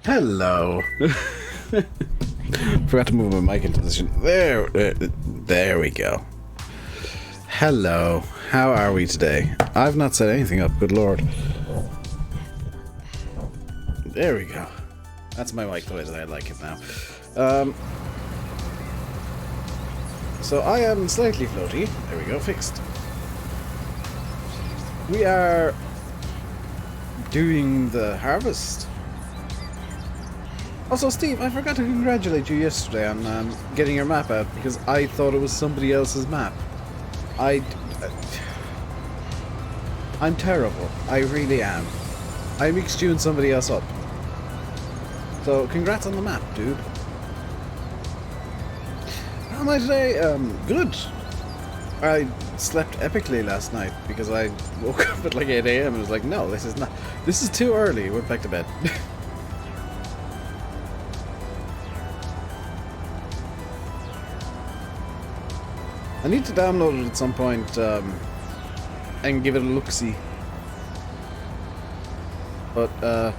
Hello. Forgot to move my mic into position. There we go. Hello. How are we today? I've not set anything up, good lord. There we go. That's my mic the way that I like it now. So I am slightly floaty. There we go, fixed. We are doing the harvest. Also, Steve, I forgot to congratulate you yesterday on getting your map out because I thought it was somebody else's map. I'm terrible. I really am. I mixed you and somebody else up. So, congrats on the map, dude. How am I today? Good. I slept epically last night because I woke up at like 8 AM and was like, no, this is too early. Went back to bed. I need to download it at some point and give it a look-see. But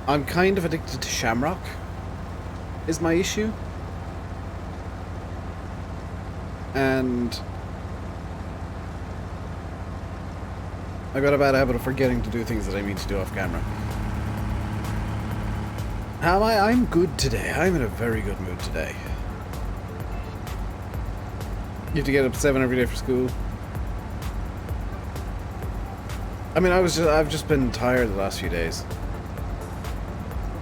I'm kind of addicted to Shamrock, is my issue. And I got a bad habit of forgetting to do things that I mean to do off camera. How am I? I'm good today. I'm in a very good mood today. You have to get up at 7 every day for school. I mean, I've just been tired the last few days.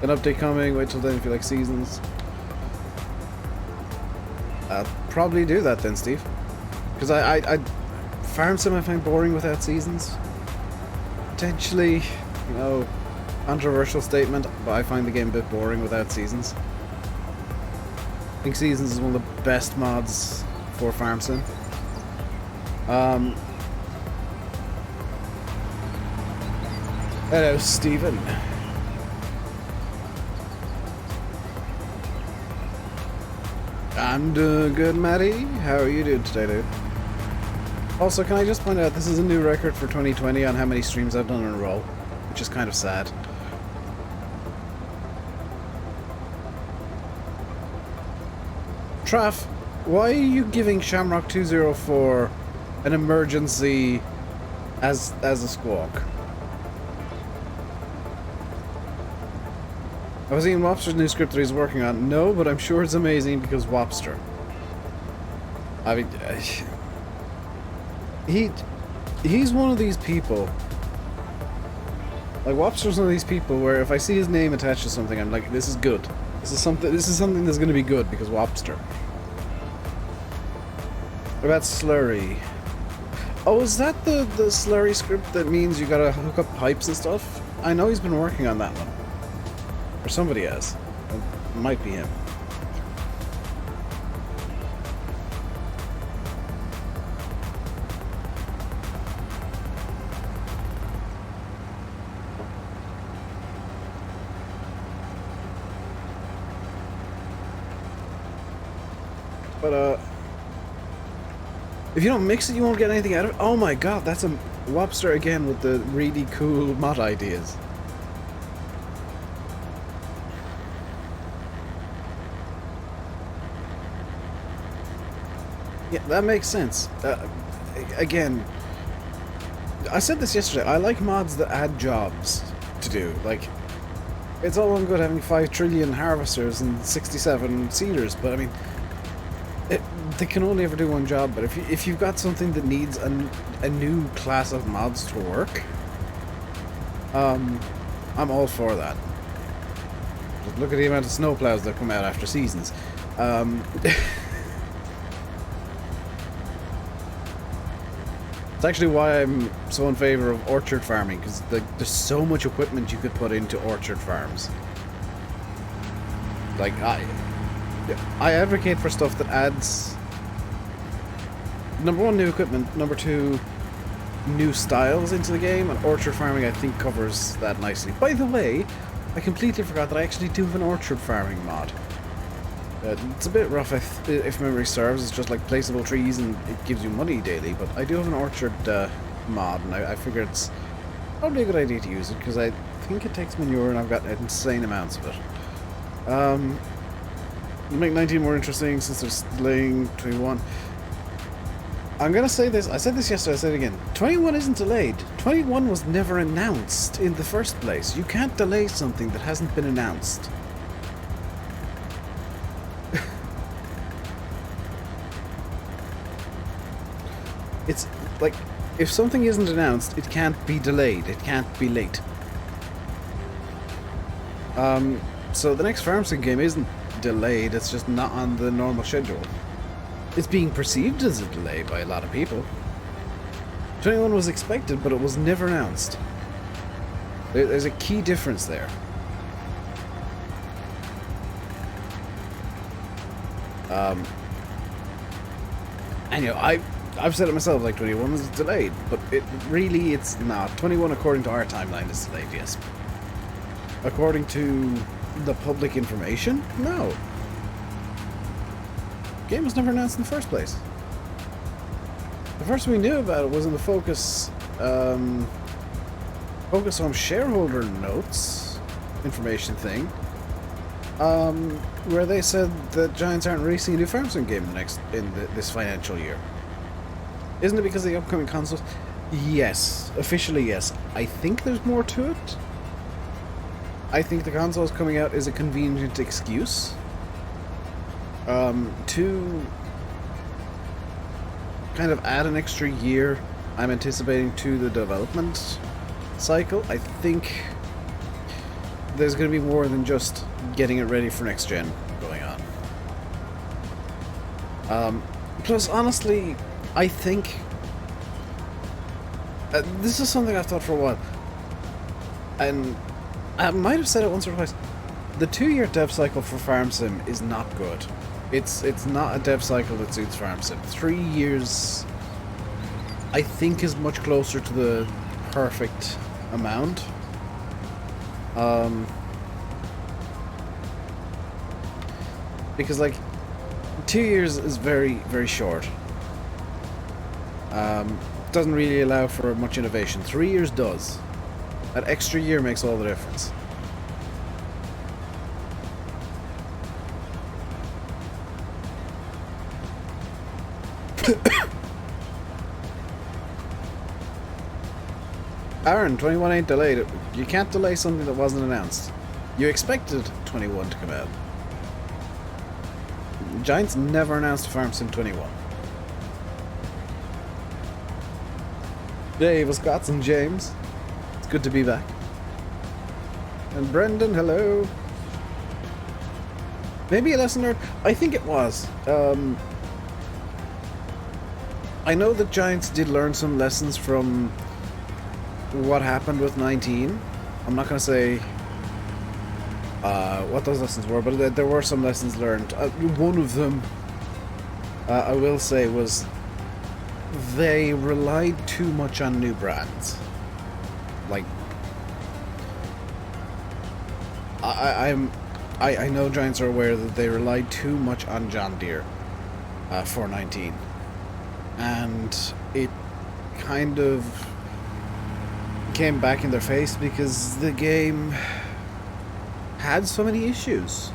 An update coming, wait till then if you like seasons. I'll probably do that then, Steve. Because I farm sim I find boring without seasons. Potentially, you know, controversial statement, but I find the game a bit boring without seasons. I think seasons is one of the best mods for farm sim. Hello, Stephen. I'm doing good, Matty. How are you doing today, dude? Also, can I just point out this is a new record for 2020 on how many streams I've done in a row, which is kind of sad. Traff, why are you giving Shamrock 204 an emergency as a squawk? I was seeing Wopster's new script that he's working on. No, but I'm sure it's amazing because Wopster. I mean, he's one of these people. Like Wopster's one of these people where if I see his name attached to something, I'm like, this is good. This is something that's going to be good because Wopster. What about Slurry? Oh, is that the Slurry script that means you gotta hook up pipes and stuff? I know he's been working on that one. Or somebody has. It might be him. But, if you don't mix it, you won't get anything out of it. Oh my god, that's a Wopster again with the really cool mod ideas. Yeah, that makes sense. Again, I said this yesterday, I like mods that add jobs to do. Like, it's all well and good having 5 trillion harvesters and 67 seeders, but I mean, they can only ever do one job. But if you've got something that needs a new class of mods to work, I'm all for that. Look at the amount of snowplows that come out after seasons. It's actually why I'm so in favor of orchard farming, because there's so much equipment you could put into orchard farms. Like, I advocate for stuff that adds, number one, new equipment, number two, new styles into the game, and orchard farming I think covers that nicely. By the way, I completely forgot that I actually do have an orchard farming mod. It's a bit rough if memory serves. It's just like placeable trees and it gives you money daily, but I do have an orchard mod, and I figure it's probably a good idea to use it because I think it takes manure and I've got insane amounts of it. Make 19 more interesting since there's delaying 21. I'm gonna say this, I said this yesterday, I said it again. 21 isn't delayed. 21 was never announced in the first place. You can't delay something that hasn't been announced. It's like, if something isn't announced, it can't be delayed. It can't be late. So the next Farm Sim game isn't delayed, it's just not on the normal schedule. It's being perceived as a delay by a lot of people. 21 was expected, but it was never announced. There's a key difference there. And you know, I've said it myself, like 21 is delayed, but it's not. 21 according to our timeline is delayed, yes. According to the public information, no. The game was never announced in the first place. The first we knew about it was in the Focus on shareholder notes information thing, where they said that Giants aren't releasing a new Farm Sim game this financial year. Isn't it because of the upcoming consoles? Yes, officially yes. I think there's more to it. I think the consoles coming out is a convenient excuse to kind of add an extra year I'm anticipating to the development cycle. I think there's going to be more than just getting it ready for next gen going on. Plus, honestly, I think this is something I've thought for a while, and I might have said it once or twice. The 2-year dev cycle for Farm Sim is not good. It's not a dev cycle that suits Farm Sim. 3 years, I think, is much closer to the perfect amount. Because like 2 years is very, very short. Doesn't really allow for much innovation. 3 years does. That extra year makes all the difference. Aaron, 21 ain't delayed. You can't delay something that wasn't announced. You expected 21 to come out. Giants never announced Farm Sim 21. Dave, Wisconsin, James. It's good to be back. And Brendan, hello. Maybe a lesson learned? I think it was. I know that Giants did learn some lessons from what happened with 19. I'm not going to say what those lessons were, but there were some lessons learned. One of them, I will say, was they relied too much on new brands. Like, I know Giants are aware that they relied too much on John Deere for 19, and it kind of came back in their face because the game had so many issues.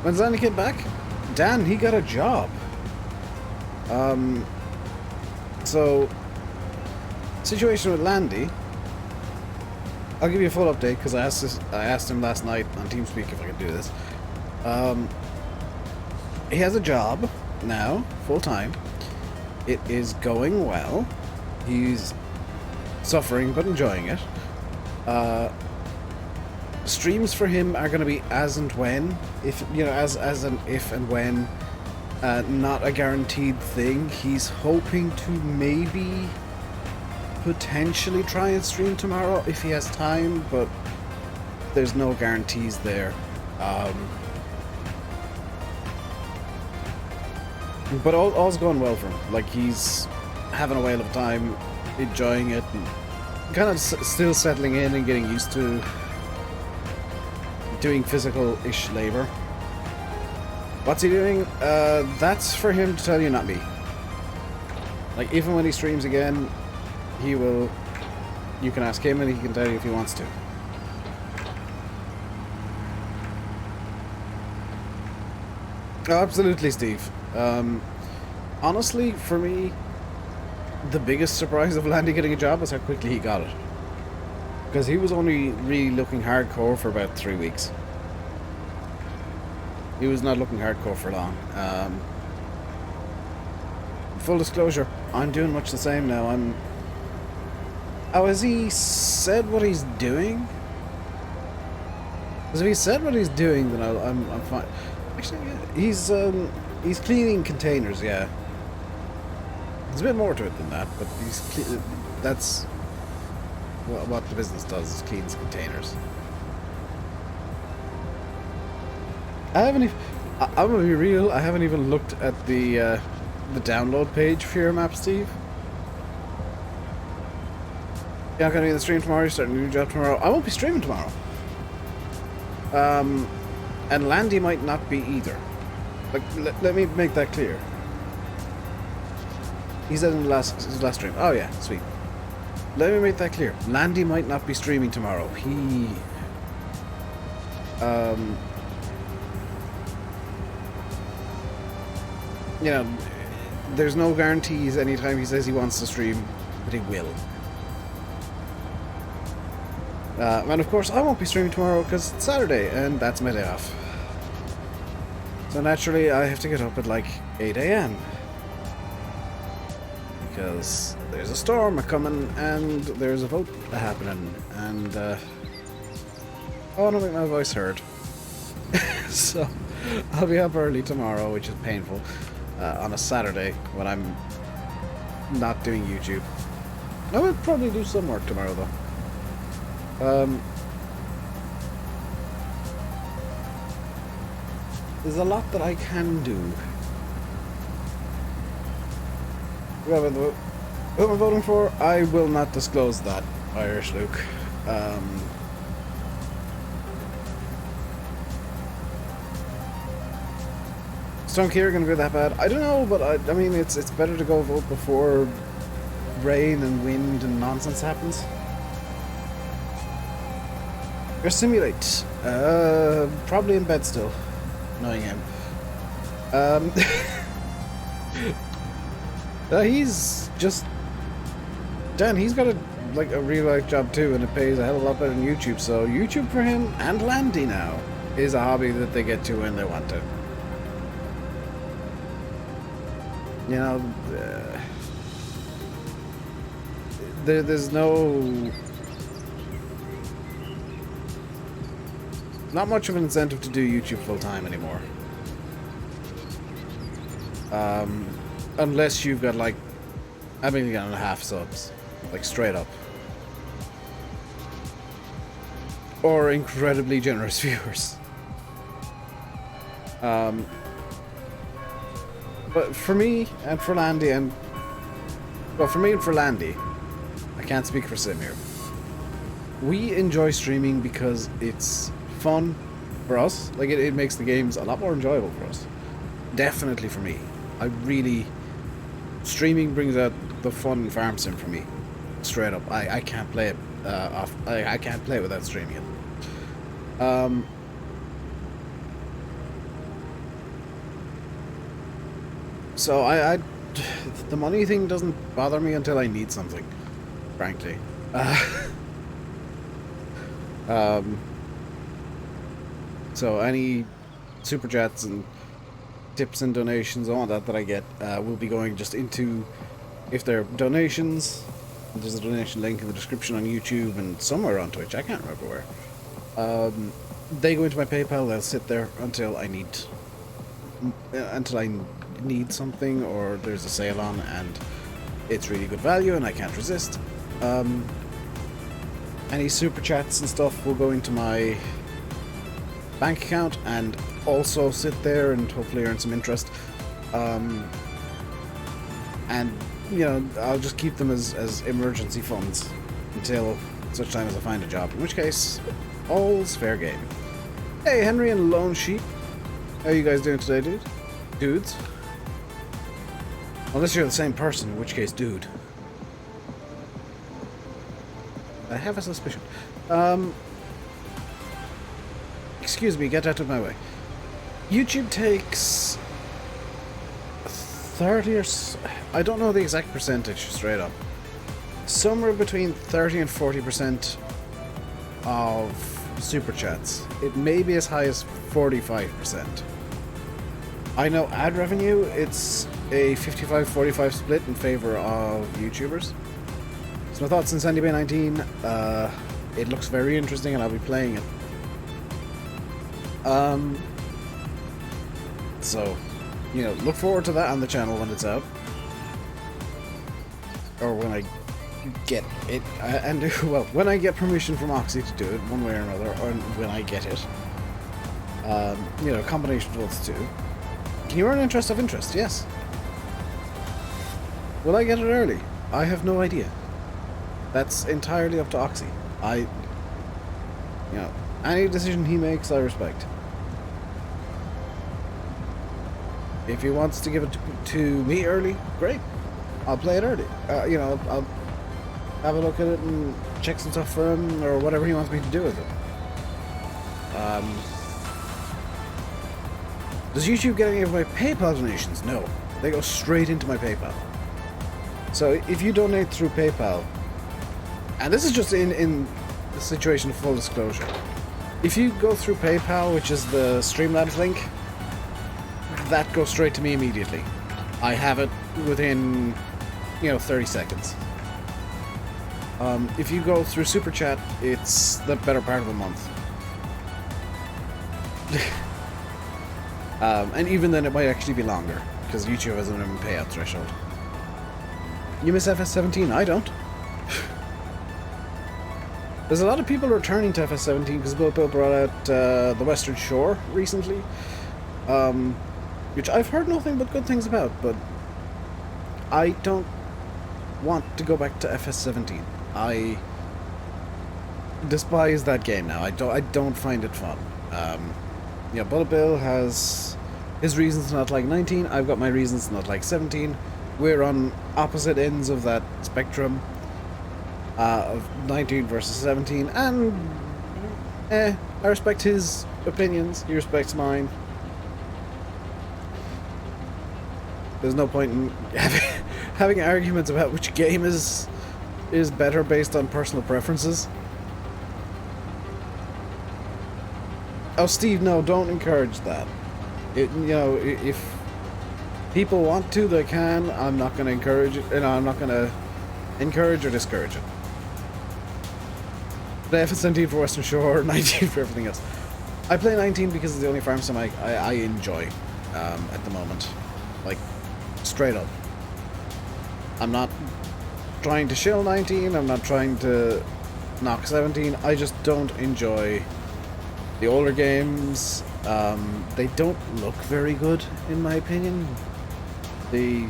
When's Danny came back? Dan, he got a job. So, situation with Landy, I'll give you a full update because I asked him last night on TeamSpeak if I could do this. He has a job now, full-time. It is going well. He's suffering but enjoying it. streams for him are going to be as and when, if you know, as an if and when, not a guaranteed thing. He's hoping to maybe potentially try and stream tomorrow if he has time, but there's no guarantees there. But all's going well for him. Like, he's having a whale of a time, enjoying it, and kind of still settling in and getting used to doing physical-ish labor. What's he doing? That's for him to tell you, not me. Like, even when he streams again, he will... You can ask him and he can tell you if he wants to. Oh, absolutely, Steve. Honestly, for me, the biggest surprise of Landy getting a job was how quickly he got it. Because he was only really looking hardcore for about 3 weeks. He was not looking hardcore for long. Full disclosure, I'm doing much the same now. Oh, has he said what he's doing? Because if he said what he's doing, then I'm fine. Actually, yeah, he's cleaning containers, yeah. There's a bit more to it than that, but that's what the business does, is cleans containers. I'm gonna be real, I haven't even looked at the download page for your map, Steve. You're not gonna be in the stream tomorrow, you're starting a new job tomorrow. I won't be streaming tomorrow. And Landy might not be either. Like, let me make that clear. He said in his last stream. Oh yeah, sweet. Let me make that clear. Landy might not be streaming tomorrow. He... you know, there's no guarantees anytime he says he wants to stream, but he will. And of course, I won't be streaming tomorrow because it's Saturday, and that's my day off. So naturally, I have to get up at like 8 AM. Because there's a storm coming, and there's a vote happening, and I want to make my voice heard. So, I'll be up early tomorrow, which is painful, on a Saturday, when I'm not doing YouTube. I will probably do some work tomorrow, though. There's a lot that I can do. Who am I voting for? I will not disclose that, Irish Luke. Storm Kier gonna be that bad? I don't know, but I mean, it's better to go vote before rain and wind and nonsense happens. Or simulate. Probably in bed still, knowing him. He's just... Dan, he's got a real life job too, and it pays a hell of a lot better than YouTube, so YouTube for him and Landy now is a hobby that they get to when they want to. You know, there's not much of an incentive to do YouTube full time anymore. Unless you've got like 1.5 million subs, like straight up, or incredibly generous viewers. But for me and for Landy I can't speak for Sim here. We enjoy streaming because it's fun for us. Like, it makes the games a lot more enjoyable for us. Definitely for me. Streaming brings out the fun in Farm Sim for me. Straight up. I can't play it I can't play it without streaming it. So the money thing doesn't bother me until I need something, frankly. So any super chats and tips and donations, all that I get, will be going just into, if they're donations, there's a donation link in the description on YouTube and somewhere on Twitch, I can't remember where. They go into my PayPal. They'll sit there until I need something or there's a sale on and it's really good value and I can't resist. Any super chats and stuff will go into my bank account and also sit there and hopefully earn some interest. And you know, I'll just keep them as emergency funds until such time as I find a job, in which case all's fair game. Hey Henry and Lone Sheep, how are you guys doing today, dudes? Unless you're the same person, in which case dude. I have a suspicion. Excuse me, get out of my way. YouTube takes 30 or I don't know the exact percentage straight up. Somewhere between 30 and 40% of super chats. It may be as high as 45%. I know ad revenue, it's a 55-45 split in favor of YouTubers. So my thoughts on Sandy Bay 19, it looks very interesting and I'll be playing it. So, you know, look forward to that on the channel when it's out. Or when I get it, and well, when I get permission from Oxy to do it, one way or another, or when I get it. You know, combination of those two. Can you earn interest of interest? Yes. Will I get it early? I have no idea. That's entirely up to Oxy. You know, any decision he makes, I respect. If he wants to give it to me early, great. I'll play it early. You know, I'll have a look at it and check some stuff for him, or whatever he wants me to do with it. Does YouTube get any of my PayPal donations? No. They go straight into my PayPal. So if you donate through PayPal, and this is just in the situation of full disclosure, if you go through PayPal, which is the Streamlabs link, that goes straight to me immediately. I have it within, you know, 30 seconds. If you go through Super Chat, it's the better part of a month. And even then it might actually be longer, because YouTube has a minimum payout threshold. You miss FS17? I don't. There's a lot of people returning to FS17 because Bill brought out the Western Shore recently, which I've heard nothing but good things about, but I don't want to go back to FS17. I despise that game now. I don't find it fun. Yeah, Bullet Bill has his reasons to not like 19. I've got my reasons to not like 17. We're on opposite ends of that spectrum of 19 versus 17, and I respect his opinions. He respects mine. There's no point in having arguments about which game is better based on personal preferences. Oh, Steve, no, don't encourage that. You know, if people want to, they can. I'm not going to encourage it, and I'm not going to encourage or discourage it. The FS17 for Western Shore, 19 for everything else. I play 19 because it's the only farm sim I enjoy at the moment. Like, straight up. I'm not trying to shill 19, I'm not trying to knock 17, I just don't enjoy the older games. They don't look very good, in my opinion. The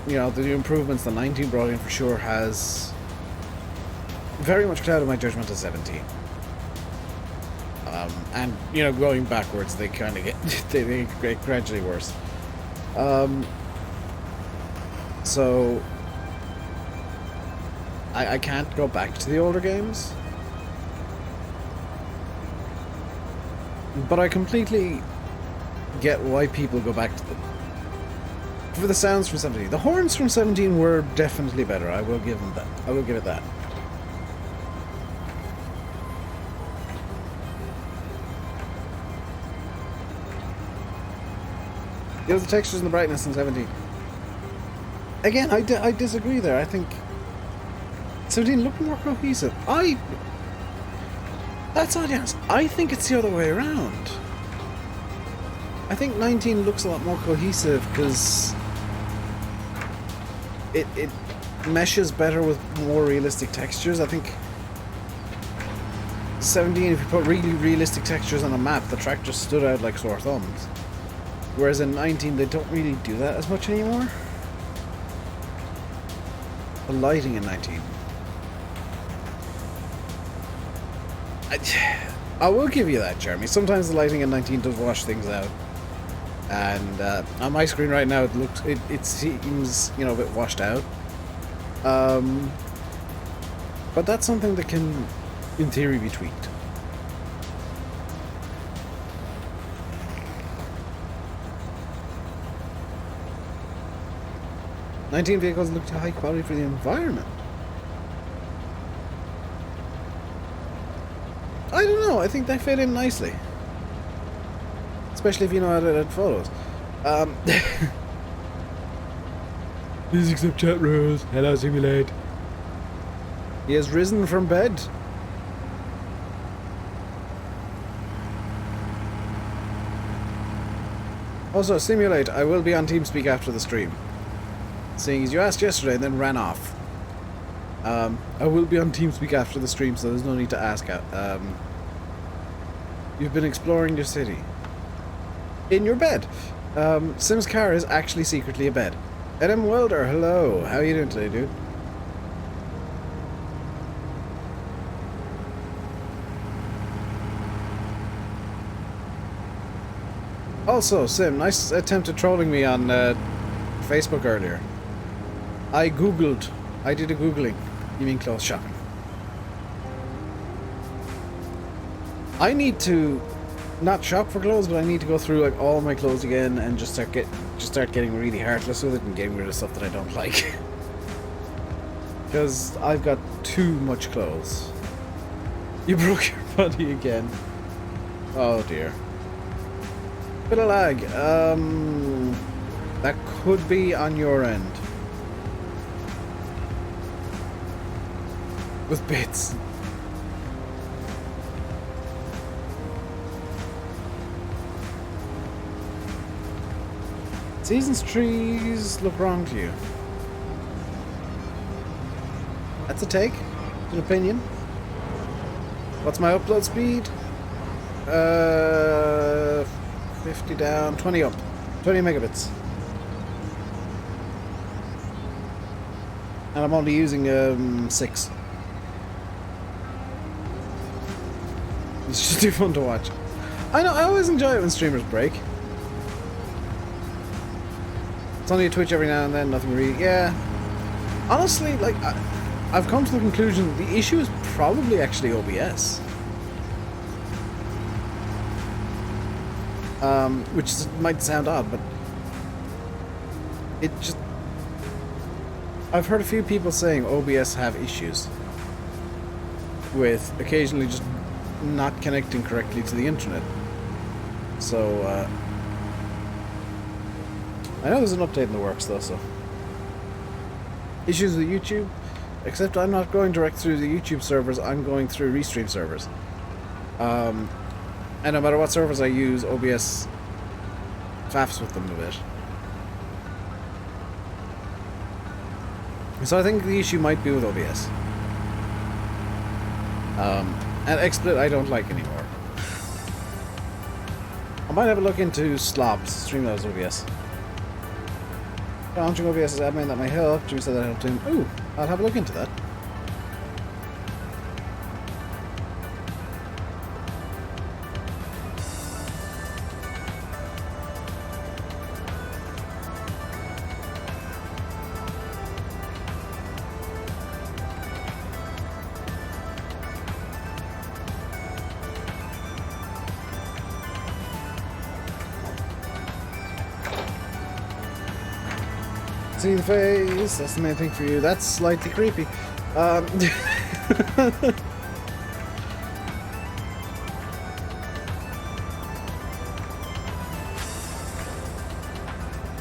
improvements that 19 brought in for sure has very much clouded my judgment of 17. And, you know, going backwards, they kind of they get gradually worse. So I can't go back to the older games, but I completely get why people go back to them. For the sounds from 17, the horns from 17 were definitely better. I will give them that. I will give it that. It was the textures and the brightness in 17. Again, I disagree there. I think 17 looked more cohesive. That's odd, yes. I think it's the other way around. I think 19 looks a lot more cohesive because it meshes better with more realistic textures. I think 17, if you put really realistic textures on a map, the track just stood out like sore thumbs. Whereas in 19, they don't really do that as much anymore. The lighting in 19. I will give you that, Jeremy. Sometimes the lighting in 19 does wash things out. And on my screen right now, it seems, you know, a bit washed out. But that's something that can, in theory, be tweaked. "19 vehicles look too high quality for the environment." I don't know. I think they fit in nicely. Especially if you know how to edit photos. Please accept chat rules. Hello, Simulate. He has risen from bed. Also, Simulate, I will be on TeamSpeak after the stream. Seeing as you asked yesterday and then ran off. I will be on TeamSpeak after the stream, so there's no need to ask. You've been exploring your city. In your bed. Sim's car is actually secretly a bed. Adam Welder, hello. How are you doing today, dude? Also, Sim, nice attempt at trolling me on Facebook earlier. I did a Googling. You mean clothes shopping. I need to not shop for clothes, but I need to go through like all my clothes again and just start getting really heartless with it and getting rid of stuff that I don't like. Because I've got too much clothes. You broke your body again. Oh dear. Bit of lag. That could be on your end. With bits. Seasons trees look wrong to you. That's a take. It's an opinion. What's my upload speed? 50 down, 20 up. 20 megabits. And I'm only using 6. It's just too fun to watch. I know, I always enjoy it when streamers break. It's only a Twitch every now and then, nothing really. Yeah. Honestly, like, I've come to the conclusion that the issue is probably actually OBS. Which might sound odd, but it just... I've heard a few people saying OBS have issues with occasionally just not connecting correctly to the internet. So, I know there's an update in the works though, so... Issues with YouTube? Except I'm not going direct through the YouTube servers, I'm going through Restream servers. And no matter what servers I use, OBS faffs with them a bit. So I think the issue might be with OBS. And XSplit I don't like anymore. I might have a look into Slobs, Streamlabs OBS. Launching OBS as admin, that might help. Jimmy said that helped him. Ooh, I'll have a look into that. See the face, that's the main thing for you. That's slightly creepy.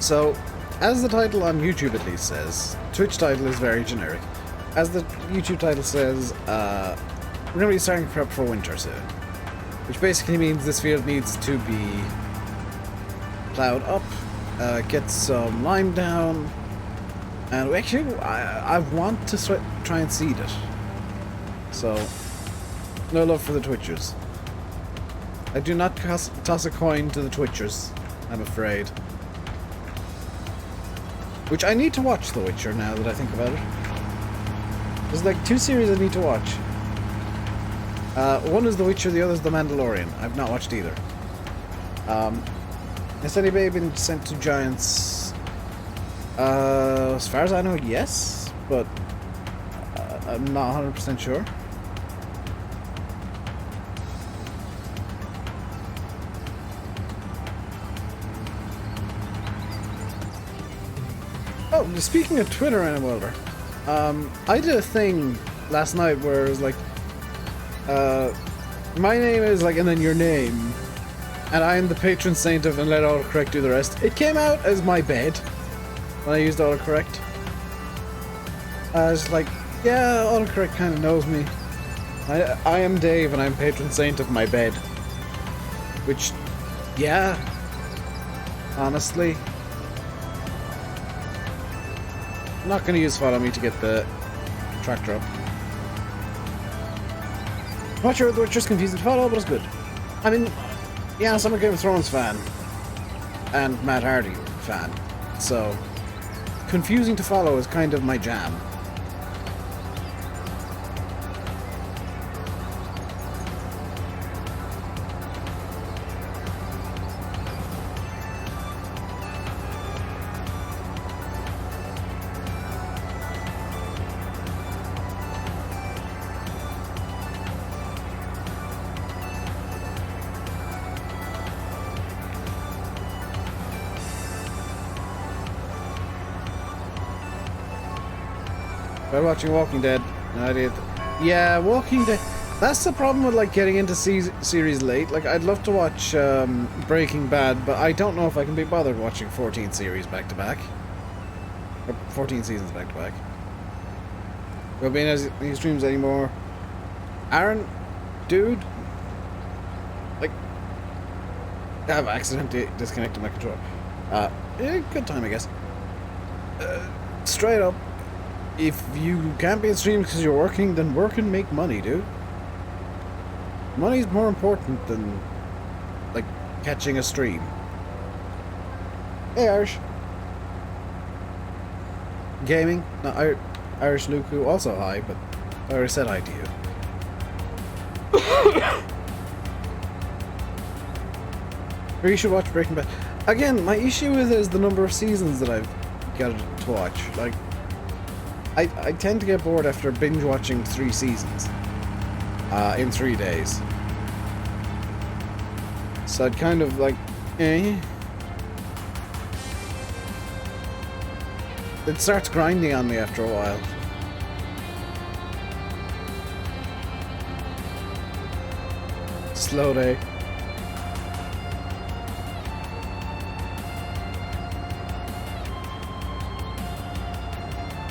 So, as the title on YouTube at least says, Twitch title is very generic. As the YouTube title says, we're going to be starting prep for winter soon. Which basically means this field needs to be plowed up, get some lime down, and actually I want to try and seed it. So, no love for the Twitchers. I do not toss a coin to the Twitchers, I'm afraid. Which I need to watch The Witcher now that I think about it. There's like 2 series I need to watch. One is The Witcher, the other is The Mandalorian. I've not watched either. Has anybody been sent to Giants? As far as I know, yes, but I'm not 100% sure. Oh, speaking of Twitter, Anna Wilder, I did a thing last night where it was like, my name is like, and then your name, and I am the patron saint of, and let autocorrect do the rest. It came out as my bed when I used autocorrect. I was like, yeah, autocorrect kind of knows me. I am Dave, and I'm patron saint of my bed. Which, yeah, honestly. I'm not going to use follow me to get the tractor up. Not sure the Witcher's confusing to follow, but it's good. I mean, yeah, I'm a Game of Thrones fan. And Matt Hardy fan. So, confusing to follow is kind of my jam. By watching Walking Dead. No idea. Yeah, Walking Dead. That's the problem with like getting into series late. Like, I'd love to watch Breaking Bad, but I don't know if I can be bothered watching 14 series back to back. Or 14 seasons back to back. Will be in any streams anymore. Aaron, dude, like, I've accidentally disconnected my controller. Yeah, good time, I guess. Straight up. If you can't be in streams because you're working, then work and make money, dude. Money's more important than, like, catching a stream. Hey, Irish. Gaming? No, Irish Luku, also hi, but I already said hi to you. Or you should watch Breaking Bad. Again, my issue with it is the number of seasons that I've got to watch. Like, I tend to get bored after binge watching 3 seasons in 3 days. So I'd kind of like, It starts grinding on me after a while. Slow day.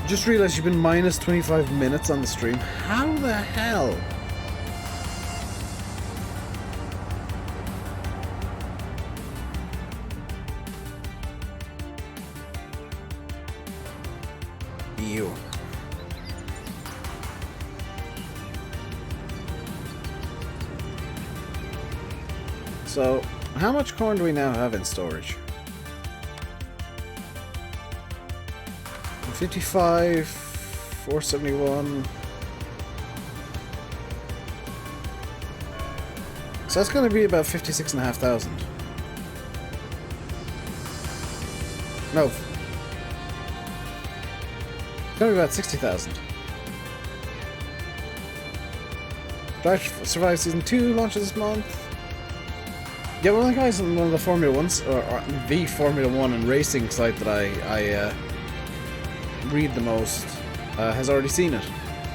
Just realized you've been minus 25 minutes on the stream. How the hell? You. So, how much corn do we now have in storage? 55, 471. So that's going to be about 56,500. No. It's going to be about 60,000. Drive to Survive Season 2 launches this month. Yeah, one of the guys on one of the Formula 1s, or the Formula 1 and racing site that I read the most, has already seen it.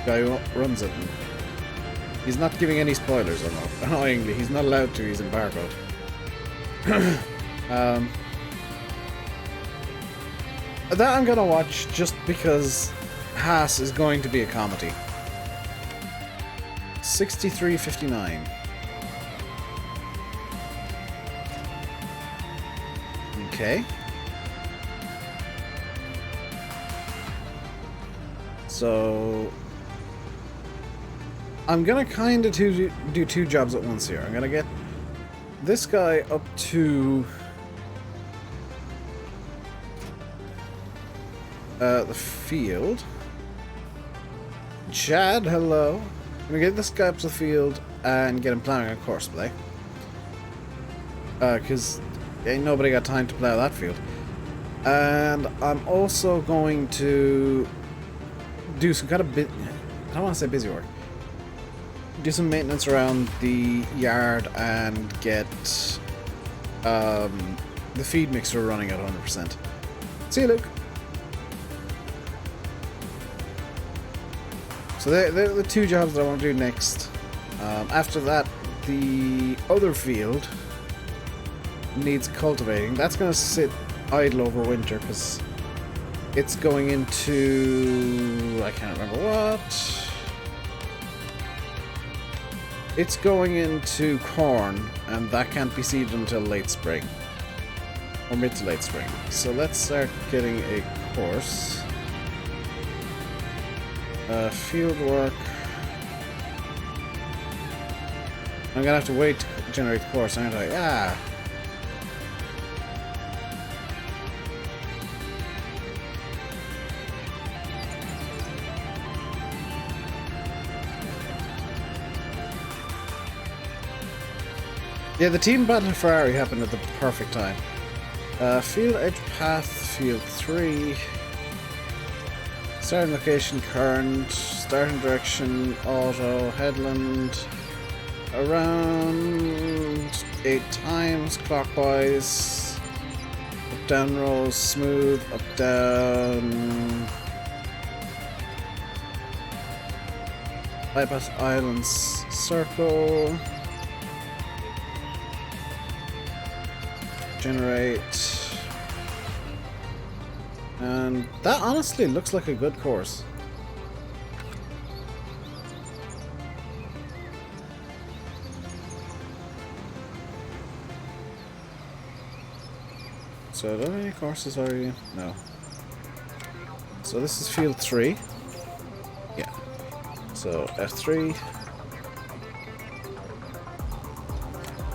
The guy who runs it. And he's not giving any spoilers, annoyingly. He's not allowed to, he's embargoed. That I'm gonna watch just because Haas is going to be a comedy. 63.59. Okay. So I'm gonna kind of do two jobs at once here. I'm gonna get this guy up to the field. Chad, hello. I'm gonna get this guy up to the field and get him plowing a course play. Because ain't nobody got time to plow that field. And I'm also going to do some kind of I don't want to say busy work. Do some maintenance around the yard and get the feed mixer running at 100%. See you, Luke. So they're the two jobs that I want to do next. After that, the other field needs cultivating. That's going to sit idle over winter because it's going into... I can't remember what. It's going into corn, and that can't be seeded until late spring. Or mid to late spring. So let's start getting a course. Field work. I'm gonna have to wait to generate the course, aren't I? Yeah. Yeah, the team battle of Ferrari happened at the perfect time. Field edge path, field 3. Starting location, current. Starting direction, auto, headland. Around 8 times clockwise. Up down rows, smooth, up down. Bypass islands, circle. Generate. And that honestly looks like a good course. So, do I have any courses already? No. So this is field 3. Yeah. So F3.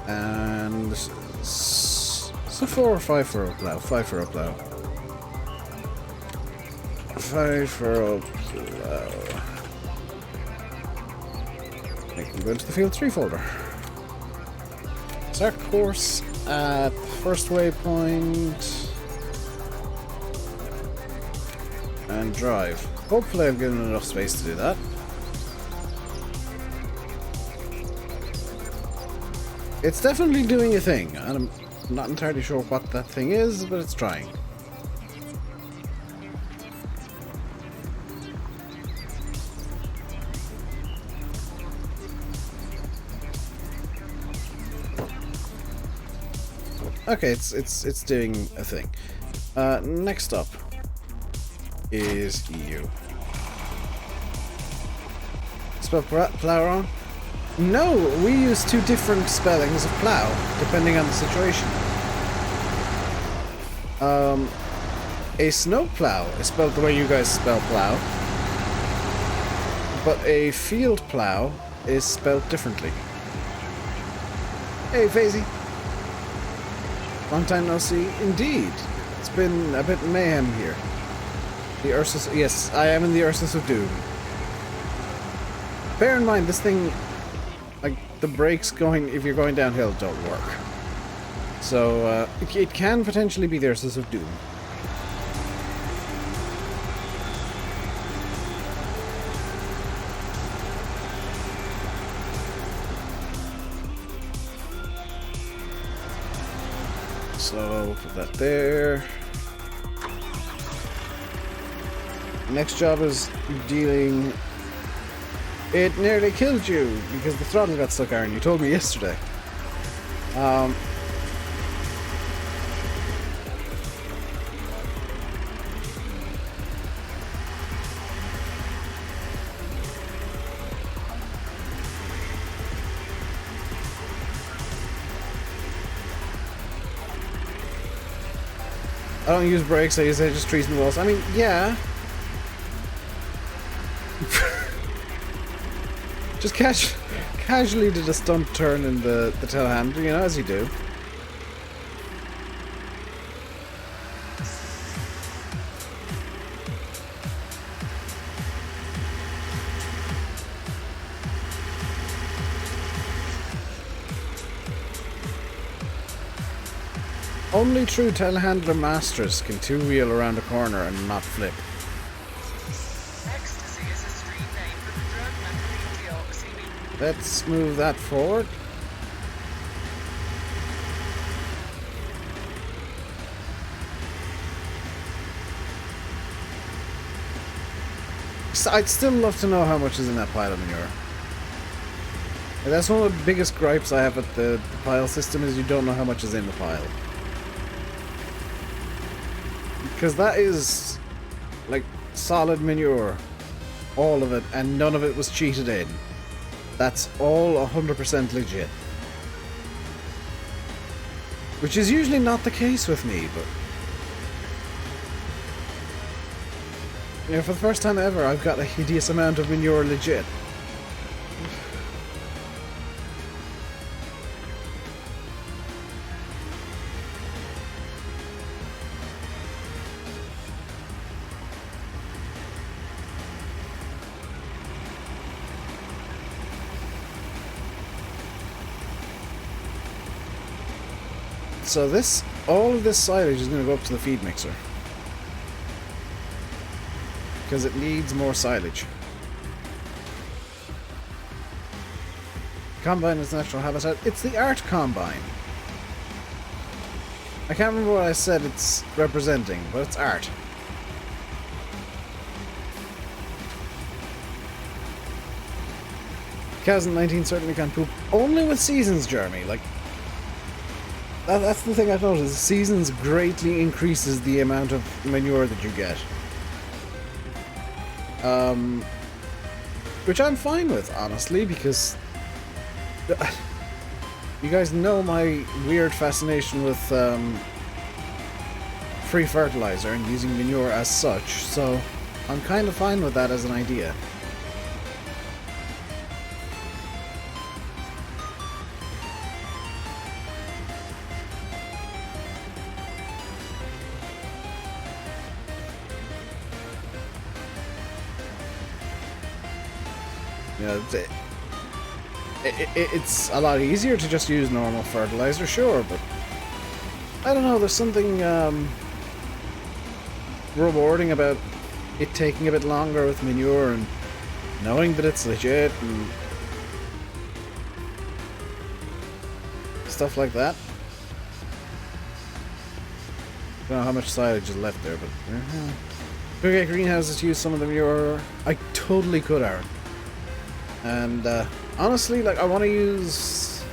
And so 4 or 5 for a plow. 5 for a plow. 5 for a plow. I can go into the field 3 folder. Start course at first waypoint. And drive. Hopefully I've given enough space to do that. It's definitely doing a thing, and I'm not entirely sure what that thing is, but it's trying. Okay, it's doing a thing. Next up is you. Spell plow wrong? No, we use 2 different spellings of plow, depending on the situation. A snow plow is spelled the way you guys spell plow, but a field plow is spelled differently. Hey, Faisy. Long time no see. Indeed. It's been a bit mayhem here. The Ursus... Yes, I am in the Ursus of Doom. Bear in mind, this thing... Like, the brakes going... If you're going downhill, don't work. So, it can potentially be the Ursus of Doom. So, we'll put that there. Next job is dealing... It nearly killed you because the throttle got stuck, Aaron. You told me yesterday. I don't use brakes, I use just trees and walls. I mean, yeah. Just casually did a stunt turn in the telehandler, you know, as you do. Only true telehandler masters can two-wheel around a corner and not flip. Ecstasy is a street name for the drug methamphetamine deoxy. Let's move that forward. I'd still love to know how much is in that pile of manure. That's one of the biggest gripes I have with the pile system, is you don't know how much is in the pile. Because that is, like, solid manure. All of it, and none of it was cheated in. That's all 100% legit. Which is usually not the case with me, but... you know, for the first time ever, I've got a hideous amount of manure legit. So this, all of this silage is going to go up to the feed mixer. Because it needs more silage. Combine is natural habitat. It's the art combine. I can't remember what I said it's representing, but it's art. 2019 certainly can poop. Only with seasons, Jeremy. Like, that's the thing I've noticed. Seasons greatly increases the amount of manure that you get. Which I'm fine with, honestly, because you guys know my weird fascination with free fertilizer and using manure as such, so I'm kind of fine with that as an idea. You know, it's a lot easier to just use normal fertilizer, sure, but I don't know, there's something rewarding about it taking a bit longer with manure and knowing that it's legit and stuff like that. I don't know how much silage is left there, but could get greenhouses to use some of the manure. I totally could, Aaron. And honestly, like, I want to use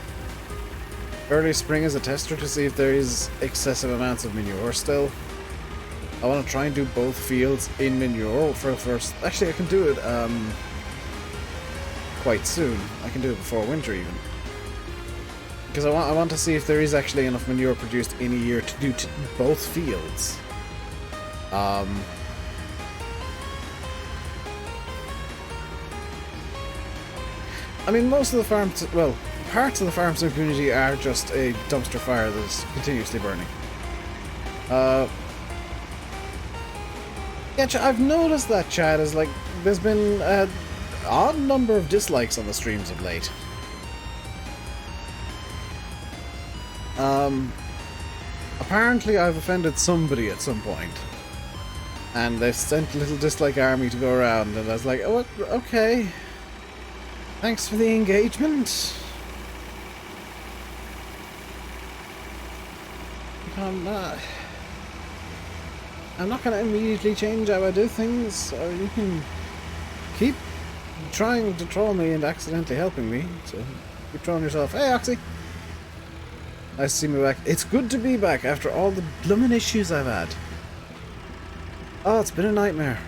early spring as a tester to see if there is excessive amounts of manure still. I want to try and do both fields in manure for the first... Actually, I can do it quite soon. I can do it before winter even. Because I want to see if there is actually enough manure produced in a year to do both fields. I mean, most of the farms, well, parts of the farm sim community are just a dumpster fire that's continuously burning. Yeah, I've noticed that, Chad, is like, there's been an odd number of dislikes on the streams of late. Apparently I've offended somebody at some point. And they sent a little dislike army to go around, and I was like, oh, okay. Thanks for the engagement. I'm not going to immediately change how I do things, so you can keep trying to troll me and accidentally helping me. So keep trolling yourself. Hey, Oxy. Nice to see me back. It's good to be back after all the blooming issues I've had. Oh, it's been a nightmare.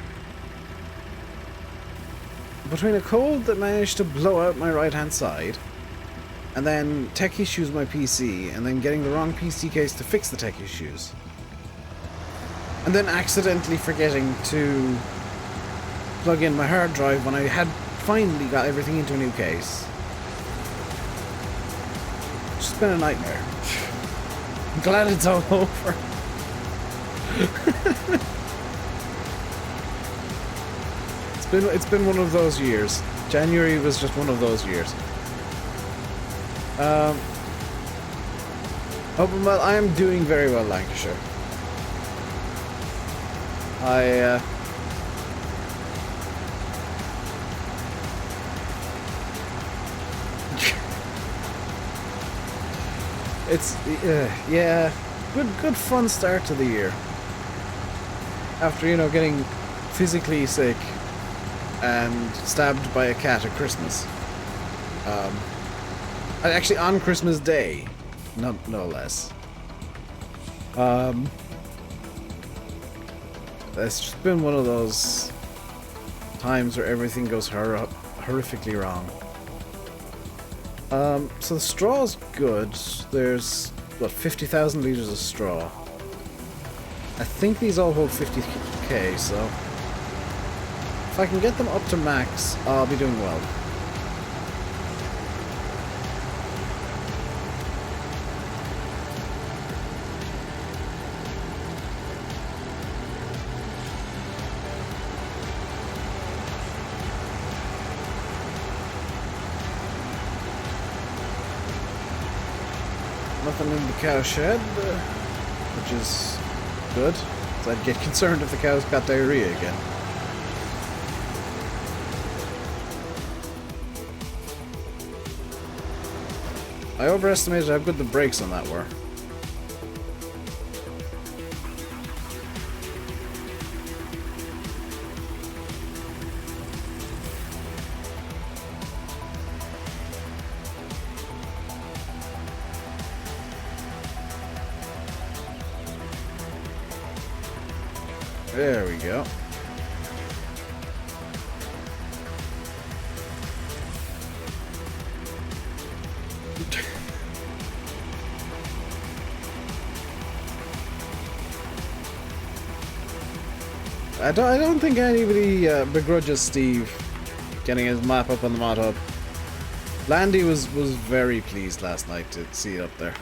Between a cold that managed to blow out my right-hand side, and then tech issues with my PC, and then getting the wrong PC case to fix the tech issues. and then accidentally forgetting to plug in my hard drive when I had finally got everything into a new case. It's just been a nightmare. I'm glad it's all over. It's been one of those years. January was just one of those years. Oh, well, I am doing very well, Lancashire. It's yeah, good fun start to the year. After, you know, getting physically sick and stabbed by a cat at Christmas. Actually, on Christmas Day, no less. It's just been one of those times where everything goes horrifically wrong. So the straw's good. There's, what, 50,000 litres of straw. I think these all hold 50k, so if I can get them up to max, I'll be doing well. Nothing in the cow shed, which is good. So I'd get concerned if the cows got diarrhea again. I overestimated how good the brakes on that were. There we go. I don't think anybody begrudges Steve getting his map up on the mod hub. Landy was very pleased last night to see it up there.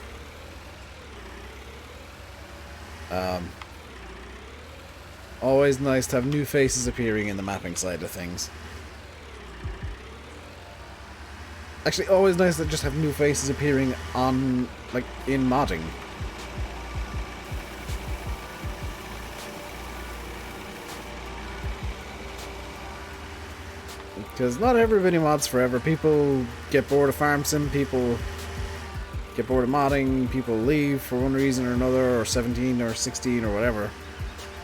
Always nice to have new faces appearing in the mapping side of things. Actually, always nice to just have new faces appearing on, like, in modding. Because not everybody mods forever. People get bored of farm sim, people get bored of modding, people leave for one reason or another, or 17 or 16 or whatever.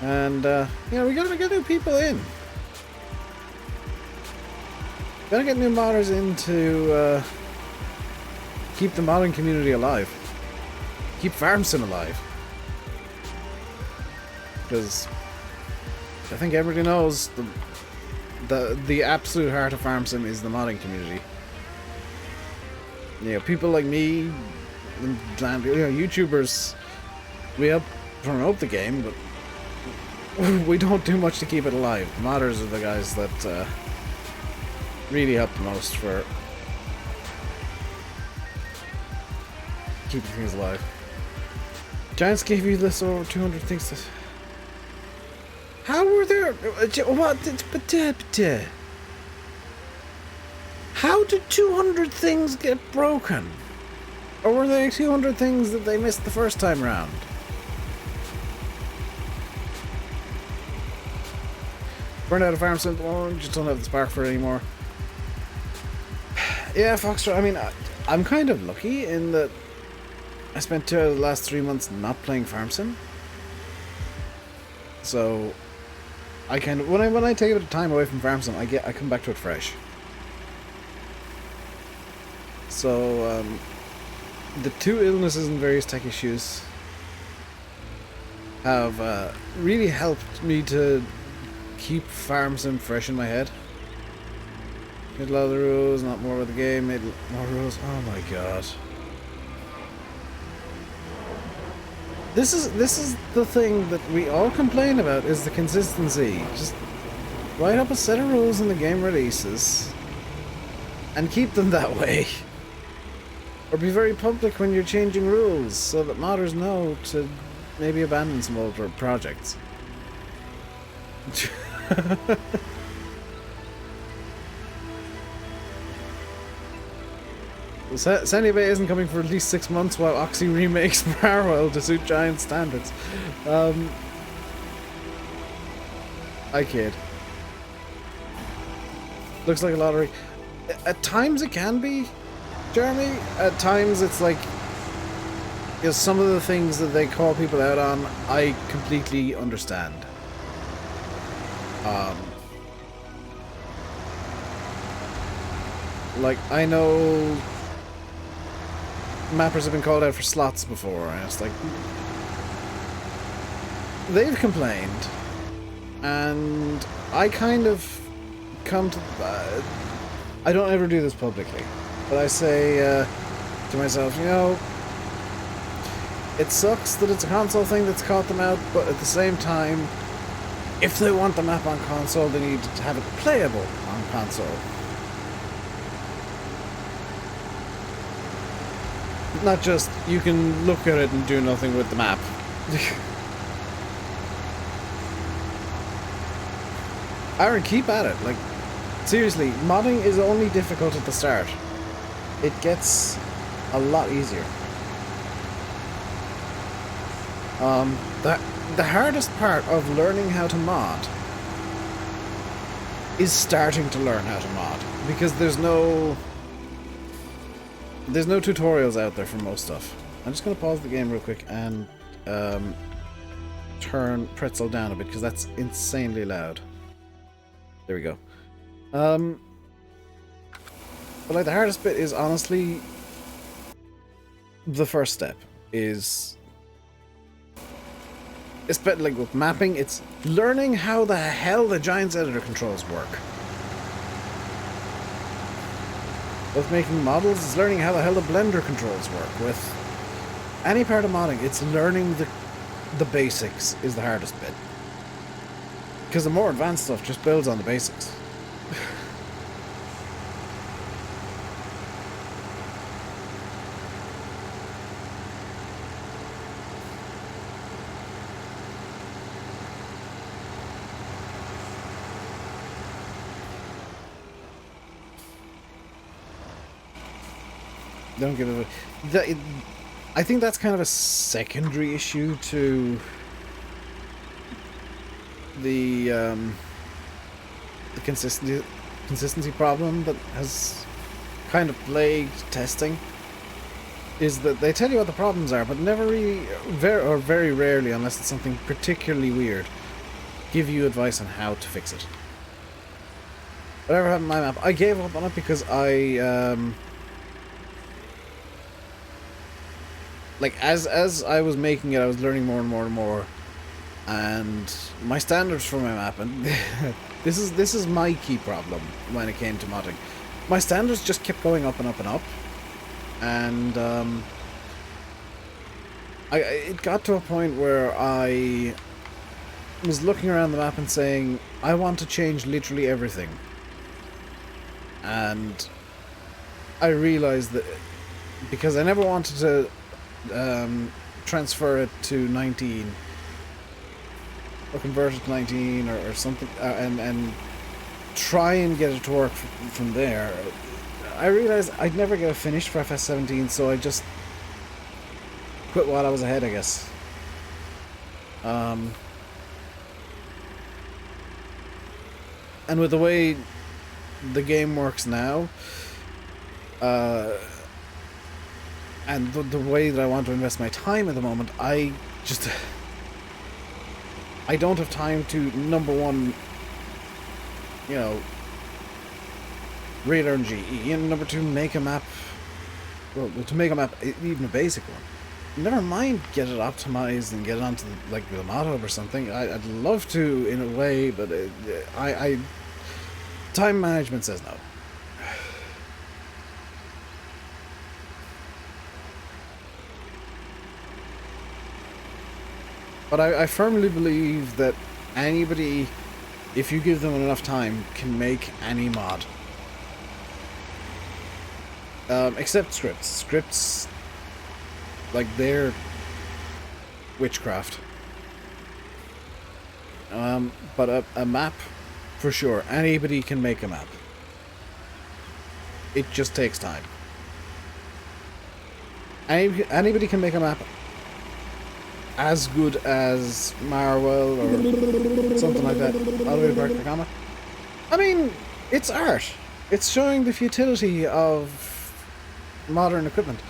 And, you know, we gotta get new people in. Gotta get new modders in to keep the modding community alive. Keep farm sim alive. Because I think everybody knows the absolute heart of farm sim is the modding community. You know, people like me, you know, YouTubers, we help promote the game, but we don't do much to keep it alive. Modders are the guys that really help the most for keeping things alive. Giants gave you this over 200 things to... How were there... What? How did 200 things get broken? Or were there 200 things that they missed the first time round? Burned out of farm sim, just don't have the spark for it anymore. Yeah, Foxtrot, I mean, I'm kind of lucky in that I spent 2 of the last 3 months not playing farm sim. So I kind of, when I take a bit of time away from farm sim, I come back to it fresh. So the 2 illnesses and various tech issues have really helped me to keep farm sim fresh in my head. Made a lot of the rules, not more of the game, made more rules. Oh my god. This is the thing that we all complain about, is the consistency. Just write up a set of rules in the game releases and keep them that way. Or be very public when you're changing rules so that modders know to maybe abandon some older projects. Sandy Bay isn't coming for at least 6 months while Oxy remakes Marwell to suit giant standards. I kid. Looks like a lottery. At times it can be, Jeremy. At times it's like, you know, some of the things that they call people out on, I completely understand. Like, I know mappers have been called out for slots before, and it's like, they've complained, and I kind of come to, I don't ever do this publicly, but I say to myself, you know, it sucks that it's a console thing that's caught them out, but at the same time, if they want the map on console, they need to have it playable on console. Not just, you can look at it and do nothing with the map. Aaron, keep at it. Like, seriously, modding is only difficult at the start. It gets a lot easier. The hardest part of learning how to mod is starting to learn how to mod, because there's no tutorials out there for most stuff. I'm just going to pause the game real quick and turn Pretzel down a bit, because that's insanely loud. There we go. But like, the hardest bit is honestly the first step. It's better, like with mapping, it's learning how the hell the Giants editor controls work. With making models, it's learning how the hell the Blender controls work. With any part of modding, it's learning the basics is the hardest bit. Because the more advanced stuff just builds on the basics. Don't give it away. I think that's kind of a secondary issue to the consistency problem that has kind of plagued testing. Is that they tell you what the problems are, but never really, very rarely, unless it's something particularly weird, give you advice on how to fix it. Whatever happened to my map, I gave up on it because I like, as I was making it, I was learning more and more and more, and my standards for my map, and this is my key problem when it came to modding. My standards just kept going up and up and up, and it got to a point where I was looking around the map and saying, I want to change literally everything, and I realized that because I never wanted to transfer it to 19 or convert it to 19 or something, and try and get it to work from there. I realized I'd never get it finished for FS17, so I just quit while I was ahead, I guess. And with the way the game works now, and the way that I want to invest my time at the moment, I don't have time to, number one, you know, relearn GE, and number two, make a map, well, to make a map, even a basic one. Never mind get it optimized and get it onto, like, the mod hub or something. I'd love to, in a way, but time management says no. But I firmly believe that anybody, if you give them enough time, can make any mod. Except scripts. Scripts, like, they're witchcraft. But a map, for sure. Anybody can make a map. It just takes time. Anybody can make a map as good as Marwell or something like that. I'll read back the comment. I mean, it's art. It's showing the futility of modern equipment.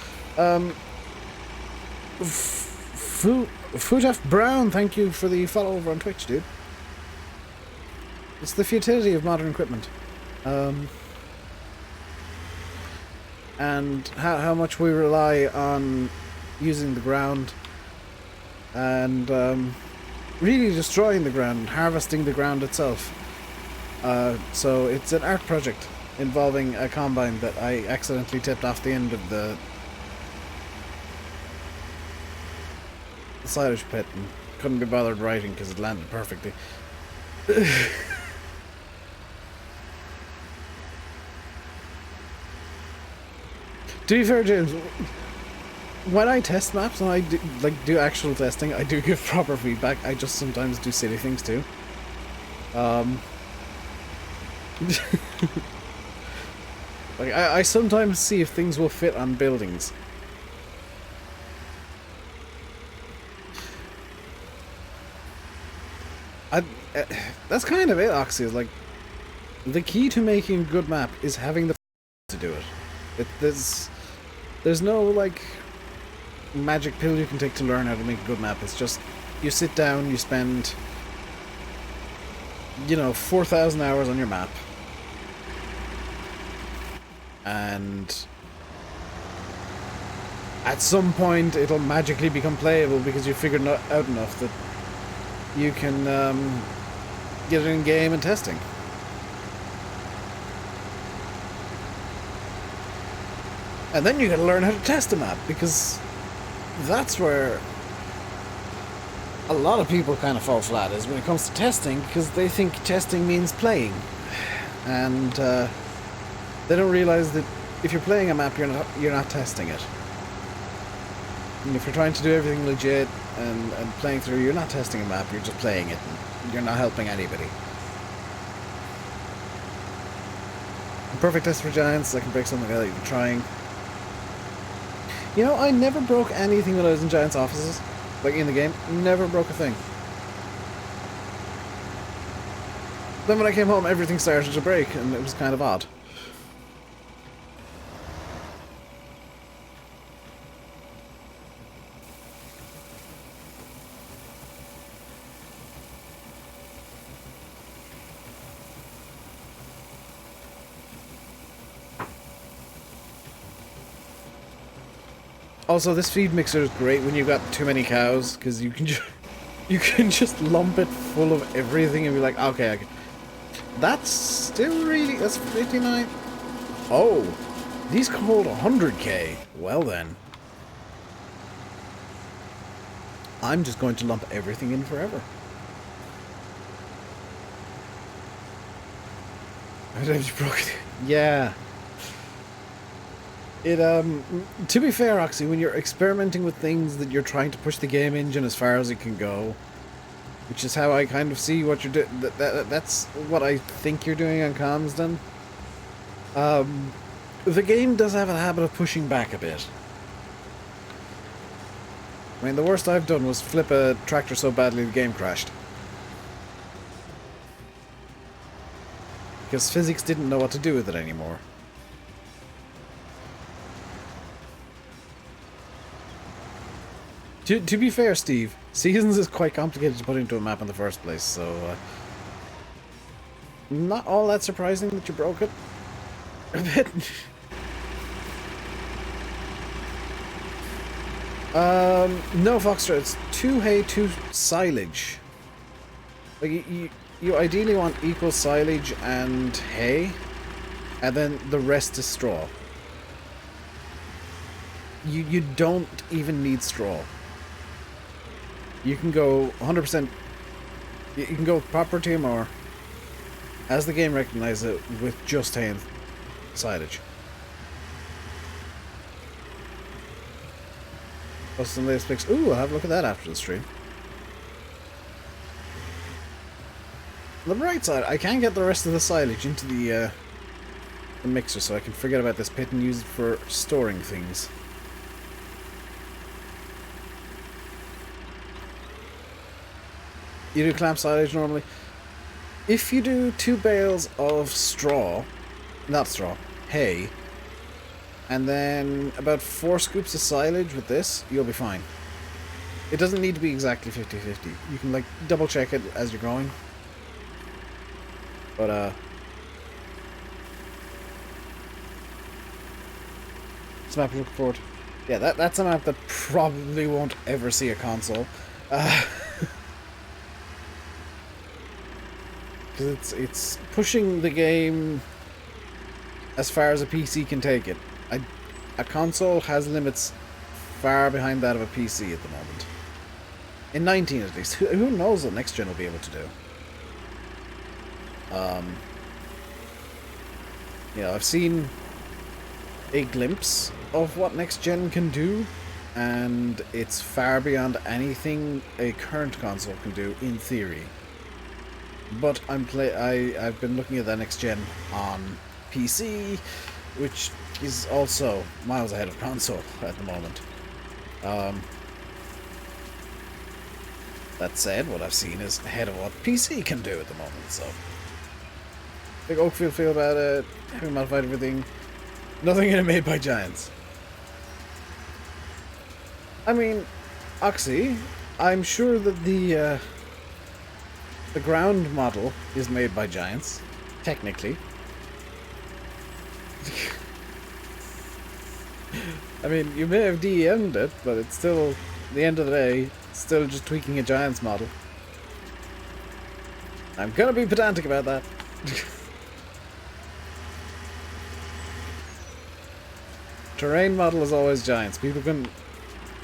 Futaf Brown, thank you for the follow over on Twitch, dude. It's the futility of modern equipment. And how much we rely on using the ground and really destroying the ground, harvesting the ground itself. So it's an art project involving a combine that I accidentally tipped off the end of the silage pit and couldn't be bothered writing because it landed perfectly. To be fair, James, when I test maps and I do actual testing, I do give proper feedback. I just sometimes do silly things too. Like I sometimes see if things will fit on buildings. That's kind of it, Oxy. Is like the key to making a good map is having the to do it. There's no like magic pill you can take to learn how to make a good map. It's just you sit down, you spend 4,000 hours on your map, and at some point it'll magically become playable because you figured out enough that you can get it in game and testing. And then you gotta learn how to test a map, because that's where a lot of people kind of fall flat, is when it comes to testing, because they think testing means playing. And they don't realize that if you're playing a map, you're not testing it. And if you're trying to do everything legit and playing through, you're not testing a map, you're just playing it. And you're not helping anybody. A perfect test for giants, I can break something that you're trying. I never broke anything when I was in Giants' offices, like in the game. Never broke a thing. Then when I came home, everything started to break, and it was kind of odd. Also, this feed mixer is great when you've got too many cows, because you can just lump it full of everything and be like, okay. That's still really... That's 59. Oh, these can hold 100k. Well then. I'm just going to lump everything in forever. How did you broke it? Yeah. To be fair, Oxy, when you're experimenting with things that you're trying to push the game engine as far as it can go, which is how I kind of see what you're doing, that's what I think you're doing on Comsden. The game does have a habit of pushing back a bit. I mean, the worst I've done was flip a tractor so badly the game crashed. Because physics didn't know what to do with it anymore. To be fair, Steve, Seasons is quite complicated to put into a map in the first place, so... not all that surprising that you broke it. A bit. No, Foxtrot, it's 2 hay, 2 silage. Like, you ideally want equal silage and hay, and then the rest is straw. You don't even need straw. You can go 100%. You can go proper TMR as the game recognizes it with just hay and silage. Custom latest picks. Ooh, I'll have a look at that after the stream. On the bright side, I can get the rest of the silage into the mixer so I can forget about this pit and use it for storing things. You do clamp silage normally. If you do 2 bales of hay, and then about 4 scoops of silage with this, you'll be fine. It doesn't need to be exactly 50-50. You can, like, double check it as you're going. But, it's a map I'm looking forward to. Yeah, that's a map that probably won't ever see a console. Because it's pushing the game as far as a PC can take it. A console has limits far behind that of a PC at the moment. In 19 at least. Who knows what next gen will be able to do? Yeah, I've seen a glimpse of what next gen can do, and it's far beyond anything a current console can do in theory. But I've been looking at that next gen on PC, which is also miles ahead of console at the moment. That said, what I've seen is ahead of what PC can do at the moment, so. Big Oakfield feel about it, having modified everything. Nothing in it made by giants. I mean, Oxy, I'm sure that the ground model is made by giants, technically. I mean, you may have DM'd it, but it's still, at the end of the day, still just tweaking a giant's model. I'm gonna be pedantic about that. Terrain model is always giants. People can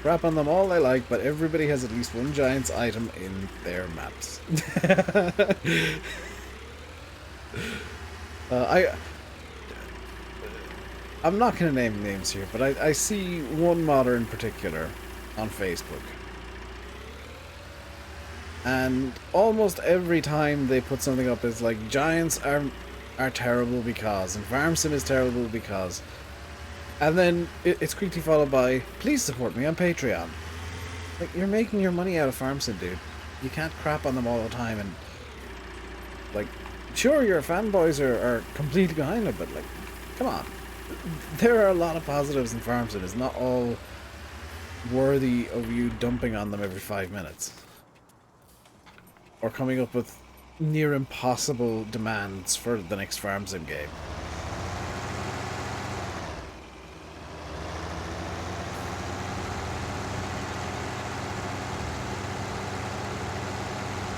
crap on them all they like, but everybody has at least one giant's item in their maps. I'm not going to name names here, but I see one modder in particular on Facebook. And almost every time they put something up, it's like, giants are terrible because, and farm sim is terrible because. And then it's quickly followed by, please support me on Patreon. Like, you're making your money out of farm sim, dude. You can't crap on them all the time and, like, sure, your fanboys are completely behind it, but, like, come on. There are a lot of positives in farm sim. It's not all worthy of you dumping on them every 5 minutes. Or coming up with near impossible demands for the next farm sim game.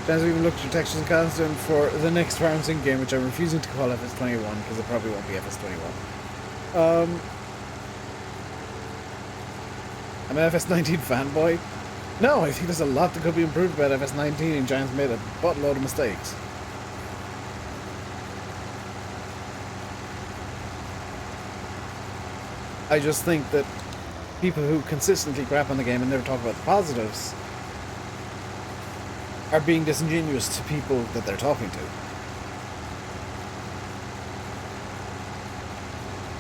Chance we even looked at your textures and constant for the next farm sim game, which I'm refusing to call FS21 because it probably won't be FS21. I'm an FS19 fanboy. No, I think there's a lot that could be improved about FS19, and Giants made a buttload of mistakes. I just think that people who consistently crap on the game and never talk about the positives are being disingenuous to people that they're talking to.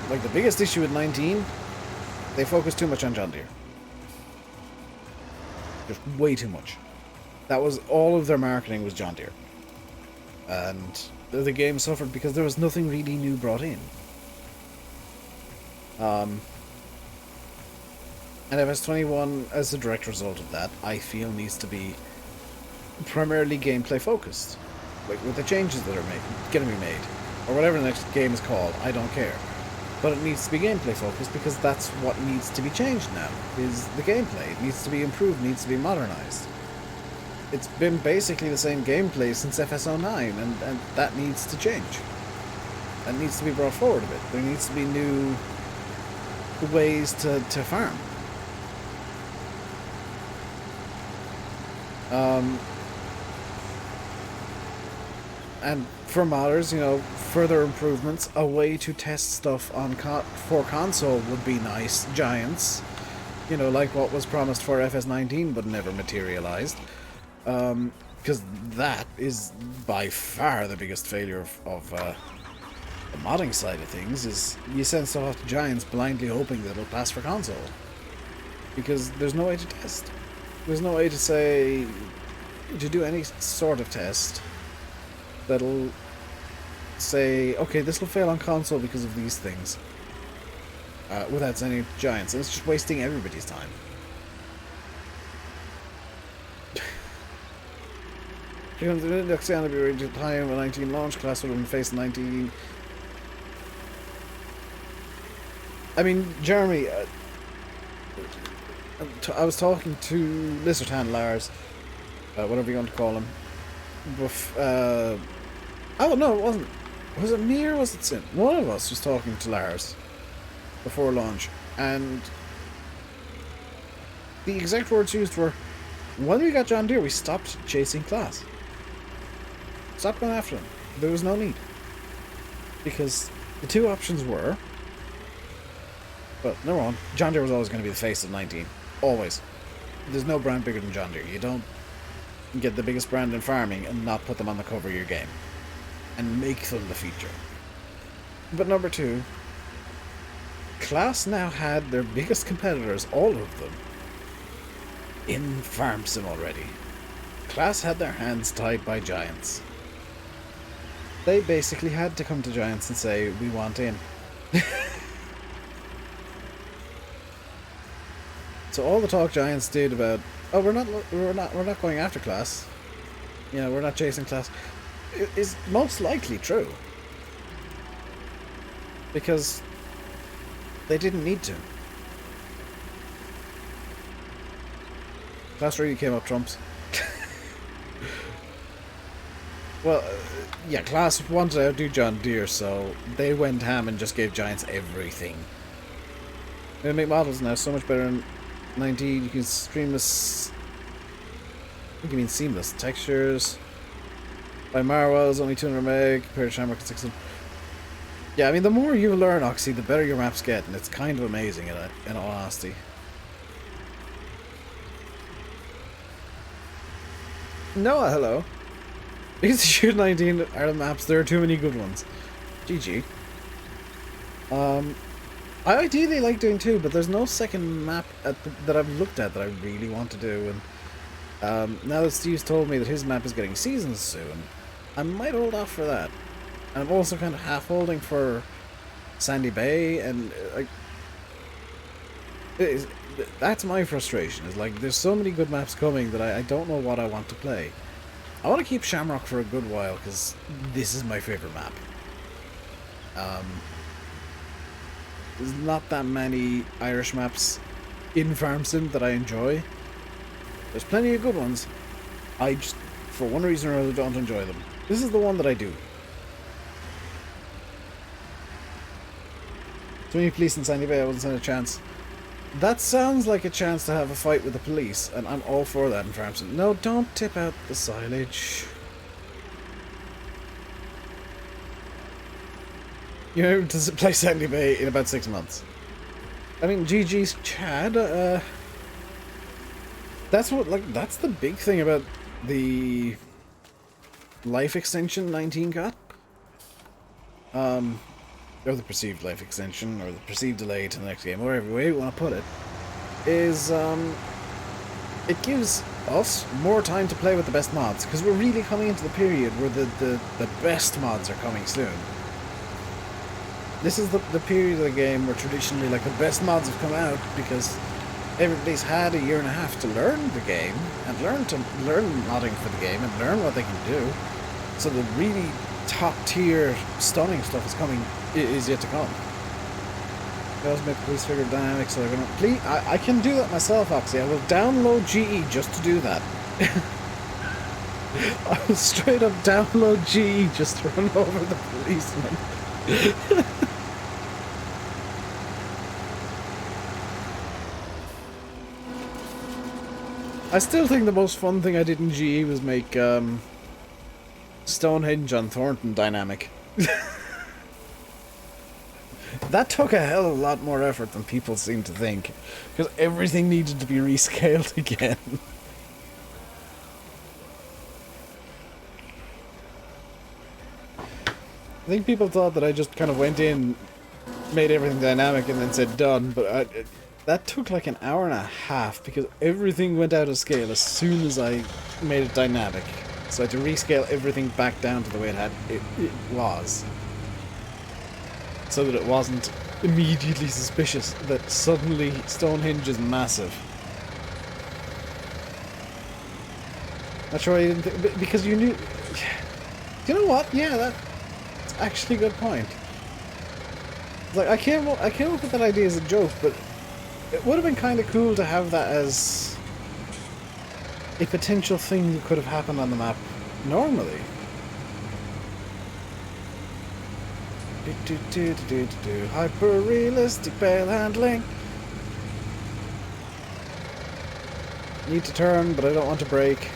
Like, the biggest issue with 19, they focus too much on John Deere. Just way too much. That was all of their marketing was John Deere. And the game suffered because there was nothing really new brought in. And FS21, as a direct result of that, I feel needs to be primarily gameplay focused. Like, with the changes that are going to be made. Or whatever the next game is called, I don't care. But it needs to be gameplay focused because that's what needs to be changed now, is the gameplay. It needs to be improved, needs to be modernized. It's been basically the same gameplay since FS09, and that needs to change. That needs to be brought forward a bit. There needs to be new ways to farm. Um, and for modders, you know, further improvements, a way to test stuff on for console would be nice. Giants, you know, like what was promised for FS19 but never materialized. Because that is by far the biggest failure of the modding side of things, is you send stuff off to Giants blindly hoping that it'll pass for console. Because there's no way to test. There's no way to say, to do any sort of test that'll say, okay, this will fail on console because of these things. Without sending it to Giants. And it's just wasting everybody's time. The index going to be ready to time a 19 launch class would have been faced 19. I mean, Jeremy, I was talking to Lizardhan Lars, whatever you want to call him. Oh no, it wasn't. Was it me or was it Sin? One of us was talking to Lars before launch, and the exact words used were, when we got John Deere, we stopped chasing class. Stopped going after them. There was no need. Because the two options were, well, number one, John Deere was always going to be the face of 19. Always. There's no brand bigger than John Deere. You don't get the biggest brand in farming and not put them on the cover of your game. And make them the feature. But number two, Class now had their biggest competitors, all of them, in Farm Sim already. Class had their hands tied by Giants. They basically had to come to Giants and say, we want in. So all the talk Giants did about, oh, we're not going after Class, you know, we're not chasing Class, is most likely true. Because they didn't need to. Class really came up trumps. Well, yeah, Class wanted to outdo John Deere, so they went ham and just gave Giants everything. They make models now so much better in 19. You can streamless. I think you mean seamless textures. By Marwell is only 200 meg compared to Shamrock at 600. Yeah, I mean, the more you learn, Oxy, the better your maps get, and it's kind of amazing in all honesty. Noah, hello. Because the Shoot 19 are the maps, there are too many good ones. GG. I ideally like doing two, but there's no second map that I've looked at that I really want to do. And now that Steve's told me that his map is getting seasons soon, I might hold off for that. And I'm also kind of half holding for Sandy Bay, and that's my frustration. Is like there's so many good maps coming that I don't know what I want to play. I want to keep Shamrock for a good while because this is my favorite map. There's not that many Irish maps in Farm Sim that I enjoy. There's plenty of good ones. I just, for one reason or another, don't enjoy them. This is the one that I do. Too many police in Sandy Bay, I wasn't stand a chance. That sounds like a chance to have a fight with the police, and I'm all for that in Farm Sim. No, don't tip out the silage. You're able to play Sandy Bay in about 6 months. I mean, GG's Chad, that's the big thing about the life extension 19 got. Or the perceived life extension, or the perceived delay to the next game, whatever way you want to put it, is it gives us more time to play with the best mods, because we're really coming into the period where the best mods are coming soon. This is the period of the game where traditionally like the best mods have come out because everybody's had a year and a half to learn the game and learn modding for the game and learn what they can do. So the really top tier stunning stuff is coming, is yet to come. I also make the police figure dynamic, so they're gonna please. I can do that myself, Oxy. I will download GE just to do that. I will straight up download GE just to run over the policeman. I still think the most fun thing I did in GE was make Stonehenge on Thornton dynamic. That took a hell of a lot more effort than people seem to think, because everything needed to be rescaled again. I think people thought that I just kind of went in, made everything dynamic, and then said done, but that took like an hour and a half, because everything went out of scale as soon as I made it dynamic. So I had to rescale everything back down to the way it was. So that it wasn't immediately suspicious that suddenly Stonehenge is massive. Not sure I didn't because you knew... You know what? Yeah, that's actually a good point. Like, I came up with that idea as a joke, but it would have been kind of cool to have that as a potential thing that could have happened on the map normally. Hyper realistic bale handling. Need to turn, but I don't want to brake.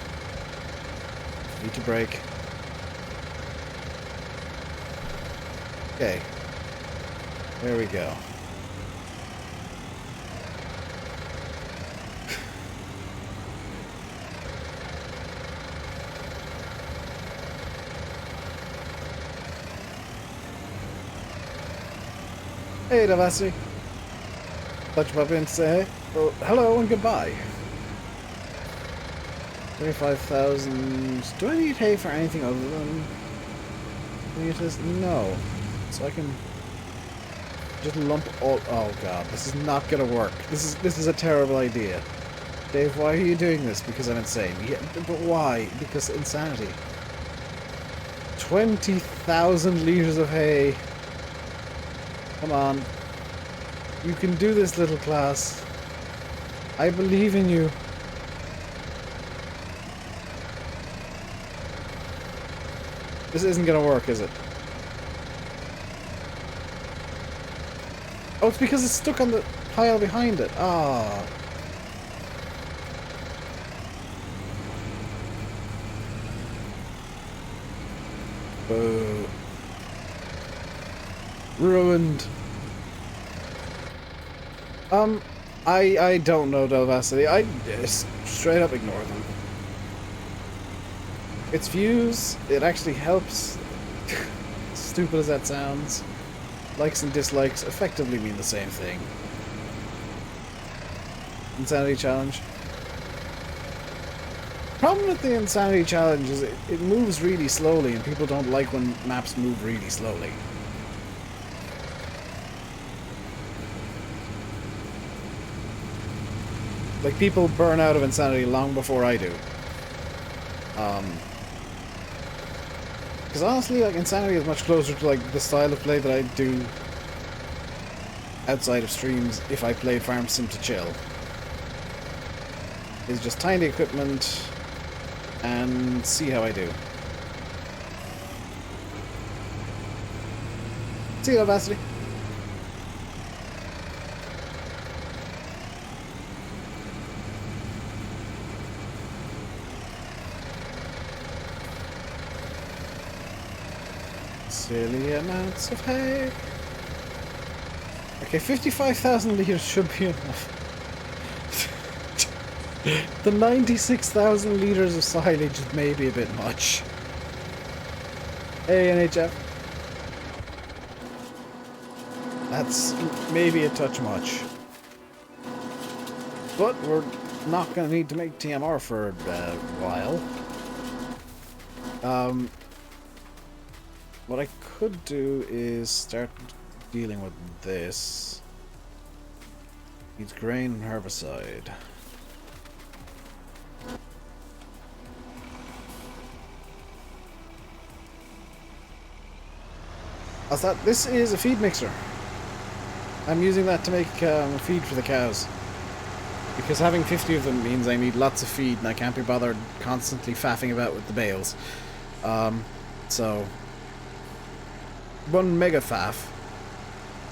Need to brake. Okay. There we go. Hey, Davasi. Thought you pop in to say hey. Well, hello and goodbye. 25,000. Do I need hay for anything other than meters? No. So I can just lump all. Oh god, this is not gonna work. This is a terrible idea. Dave, why are you doing this? Because I'm insane. Yeah, but why? Because insanity. 20,000 liters of hay. Come on. You can do this, little class. I believe in you. This isn't gonna work, is it? Oh, it's because it's stuck on the pile behind it. Ah. Boo. Ruined. I don't know Delvacity. I straight up ignore them. Its views, it actually helps. Stupid as that sounds. Likes and dislikes effectively mean the same thing. Insanity challenge. Problem with the insanity challenge is it moves really slowly, and people don't like when maps move really slowly. Like, people burn out of insanity long before I do. Because honestly, like, insanity is much closer to like the style of play that I do outside of streams if I played Farm Sim to chill. It's just tiny equipment and see how I do. See you, Vastity. Silly amounts of hay. Okay, 55,000 liters should be enough. The 96,000 liters of silage is maybe a bit much. Hey, NHF. That's maybe a touch much. But we're not going to need to make TMR for a while. What I could do is start dealing with this. Needs grain and herbicide. I thought this is a feed mixer. I'm using that to make feed for the cows. Because having 50 of them means I need lots of feed and I can't be bothered constantly faffing about with the bales. So one mega faff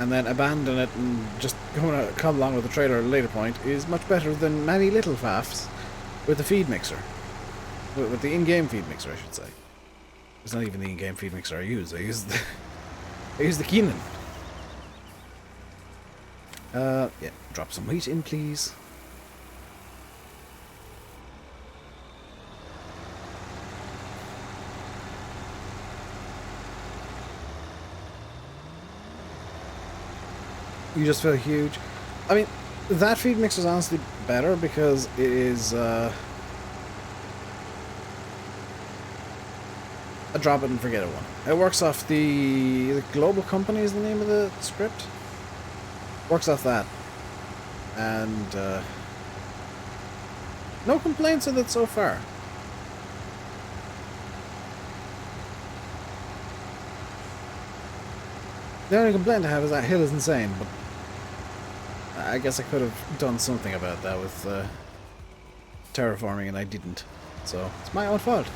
and then abandon it and just come along with the trailer at a later point is much better than many little faffs with the feed mixer. With the in-game feed mixer, I should say. It's not even the in-game feed mixer I use. I use the Keenan. Yeah, drop some wheat in, please. You just feel huge. I mean, that feed mixer is honestly better because it is a drop it and forget it one. It works off the global company is the name of the script. Works off that, and no complaints with it so far. The only complaint I have is that hill is insane, but I guess I could have done something about that with terraforming, and I didn't. So, it's my own fault.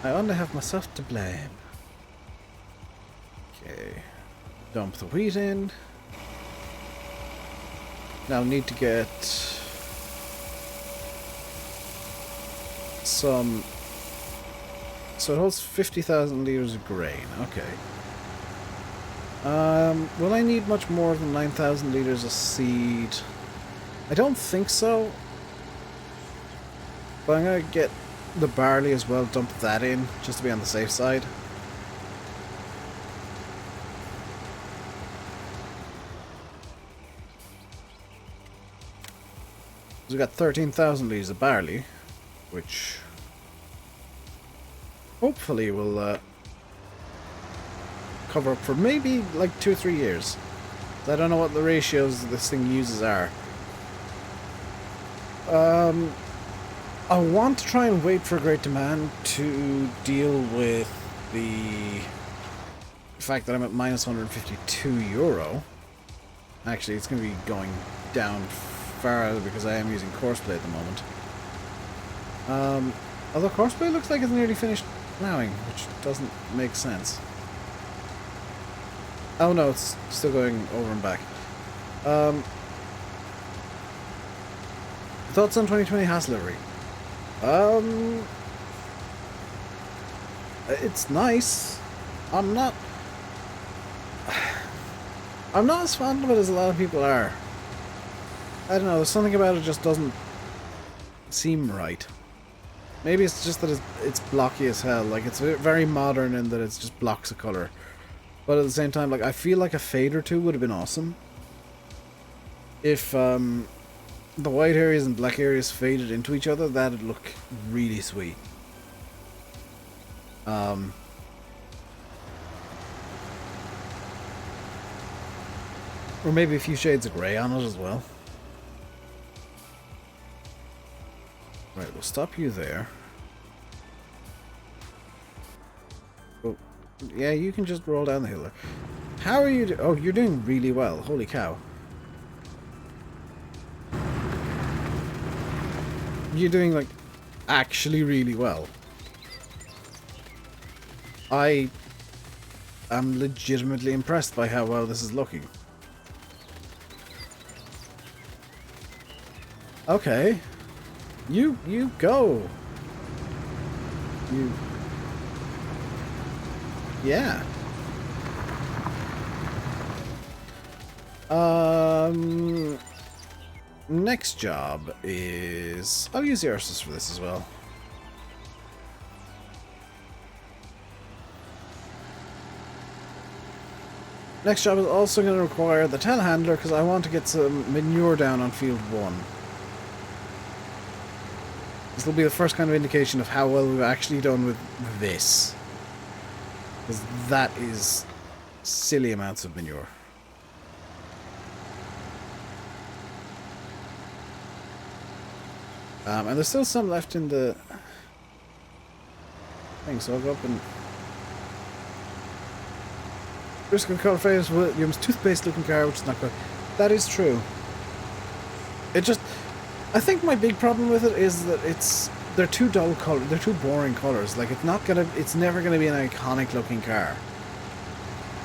I only have myself to blame. Okay. Dump the wheat in. Now need to get some... So it holds 50,000 litres of grain. Okay. Will I need much more than 9,000 litres of seed? I don't think so. But I'm going to get the barley as well, dump that in, just to be on the safe side. We've got 13,000 litres of barley, which hopefully will cover up for maybe like 2 or 3 years. I don't know what the ratios this thing uses are. I want to try and wait for great demand to deal with the fact that I'm at minus 152 euro. Actually, it's going to be going down far because I am using Courseplay at the moment. Although Courseplay looks like it's nearly finished plowing, which doesn't make sense. Oh no, it's still going over and back. Thoughts on 2020 Haas livery? It's nice. I'm not as fond of it as a lot of people are. I don't know, there's something about it just doesn't seem right. Maybe it's just that it's blocky as hell. Like, it's very modern in that it's just blocks of color. But at the same time, like, I feel like a fade or two would have been awesome. If the white areas and black areas faded into each other, that'd look really sweet. Or maybe a few shades of grey on it as well. Right, we'll stop you there. Oh, yeah, you can just roll down the hill there. How are you oh, you're doing really well. Holy cow. You're doing, like, actually really well. I am legitimately impressed by how well this is looking. Okay. You go. Yeah. Next job is... I'll use the Ursus for this as well. Next job is also going to require the telehandler because I want to get some manure down on field 1. This will be the first kind of indication of how well we've actually done with this. Because that is silly amounts of manure. And there's still some left in the thing, so I'll go up and... Risk of Colface Williams toothpaste looking car, which is not good. That is true. It just... I think my big problem with it is that they're too dull color, they're too boring colors. Like, it's never gonna be an iconic looking car.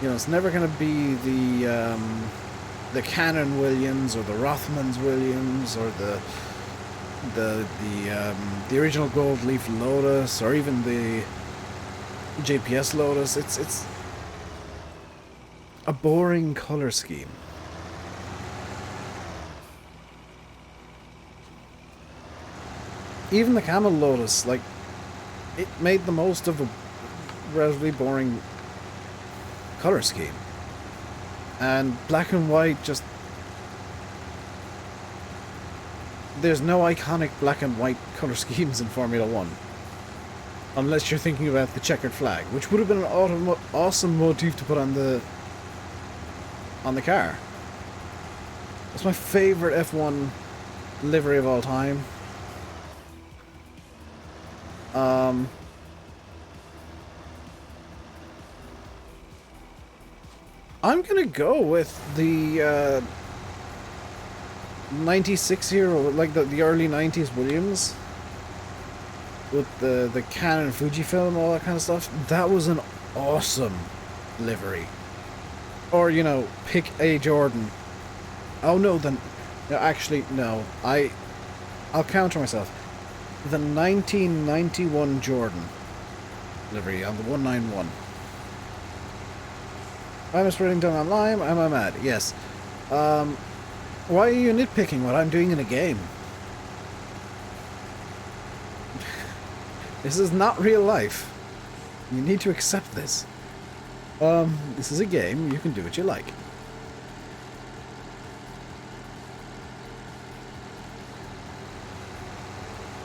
You know, it's never gonna be the Cannon Williams or the Rothmans Williams or the the original Gold Leaf Lotus, or even the JPS Lotus. It's a boring color scheme. Even the Camel Lotus, like, it made the most of a relatively boring color scheme. And black and white just... There's no iconic black and white color schemes in Formula 1. Unless you're thinking about the checkered flag, which would have been an awesome motif to put on the car. It's my favorite F1 livery of all time. I'm gonna go with the 96 year, like the early 90s Williams, with the Canon Fujifilm and all that kind of stuff. That was an awesome livery. Or, you know, pick a Jordan. Oh no, then no, actually no. I'll counter myself. The 1991 Jordan livery on the 191. I'm spreading down online. Am I mad? Yes. Why are you nitpicking what I'm doing in a game? This is not real life. You need to accept this. This is a game. You can do what you like.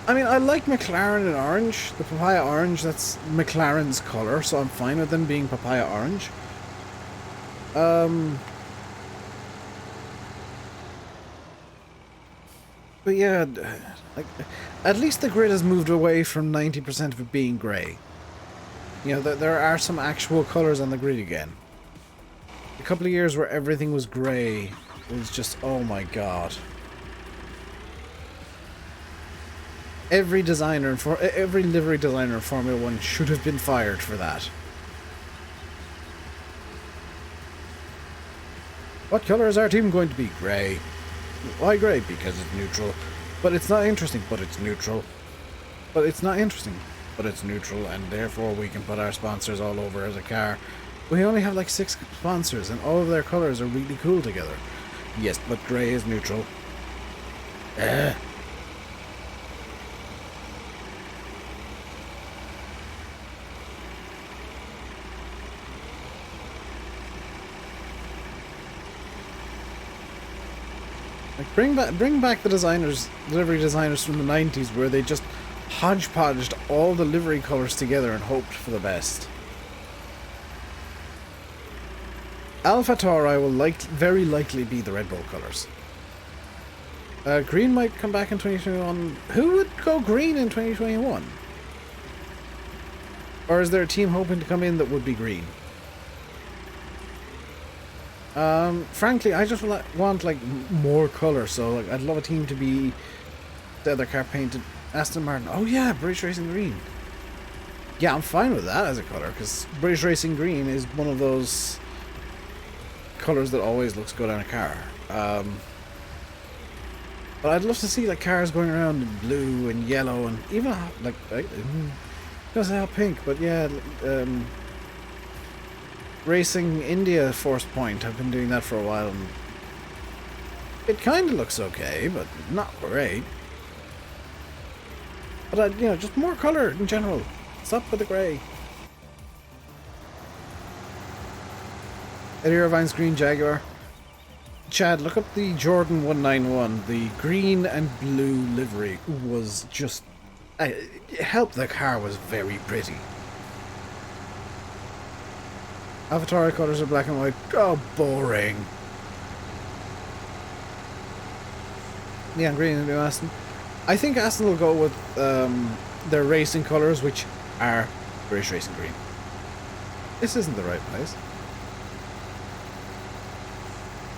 I mean, I like McLaren in orange. The papaya orange, that's McLaren's color, so I'm fine with them being papaya orange. But yeah, like, at least the grid has moved away from 90% of it being grey. You know, there are some actual colours on the grid again. A couple of years where everything was grey was just, oh my god. Every designer, every livery designer in Formula 1 should have been fired for that. What colour is our team going to be? Grey. Why grey? Because it's neutral. But it's not interesting, but it's neutral. But it's not interesting, but it's neutral, and therefore we can put our sponsors all over as a car. We only have like 6 sponsors, and all of their colours are really cool together. Yes, but grey is neutral. Like, bring back the livery designers from the 90s, where they just hodgepodged all the livery colours together and hoped for the best. AlphaTauri will very likely be the Red Bull colours. Green might come back in 2021. Who would go green in 2021? Or is there a team hoping to come in that would be green? Frankly, I just want like more colour, so like, I'd love a team to be the other car painted. Aston Martin. Oh yeah, British Racing Green. Yeah, I'm fine with that as a colour, because British Racing Green is one of those colours that always looks good on a car. But I'd love to see like cars going around in blue and yellow and even like doesn't have pink, but yeah, Racing India Force Point. I've been doing that for a while, and it kind of looks okay, but not great. But you know, just more colour in general. Stop with the grey. Eddie Irvine's green Jaguar. Chad, look up the Jordan 191. The green and blue livery was just... help, the car was very pretty. AlphaTauri colours are black and white. Oh, boring. Neon green and blue Aston. I think Aston will go with their racing colours, which are British Racing Green. This isn't the right place.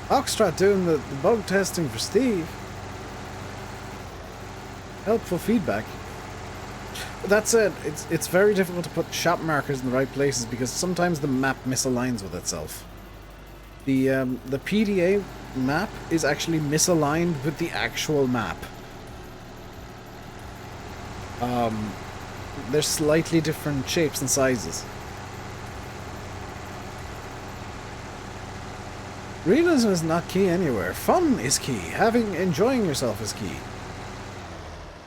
Oxstrat doing the bug testing for Steve. Helpful feedback. That said, it's very difficult to put shop markers in the right places because sometimes the map misaligns with itself. The PDA map is actually misaligned with the actual map. They're slightly different shapes and sizes. Realism is not key anywhere. Fun is key. Enjoying yourself is key.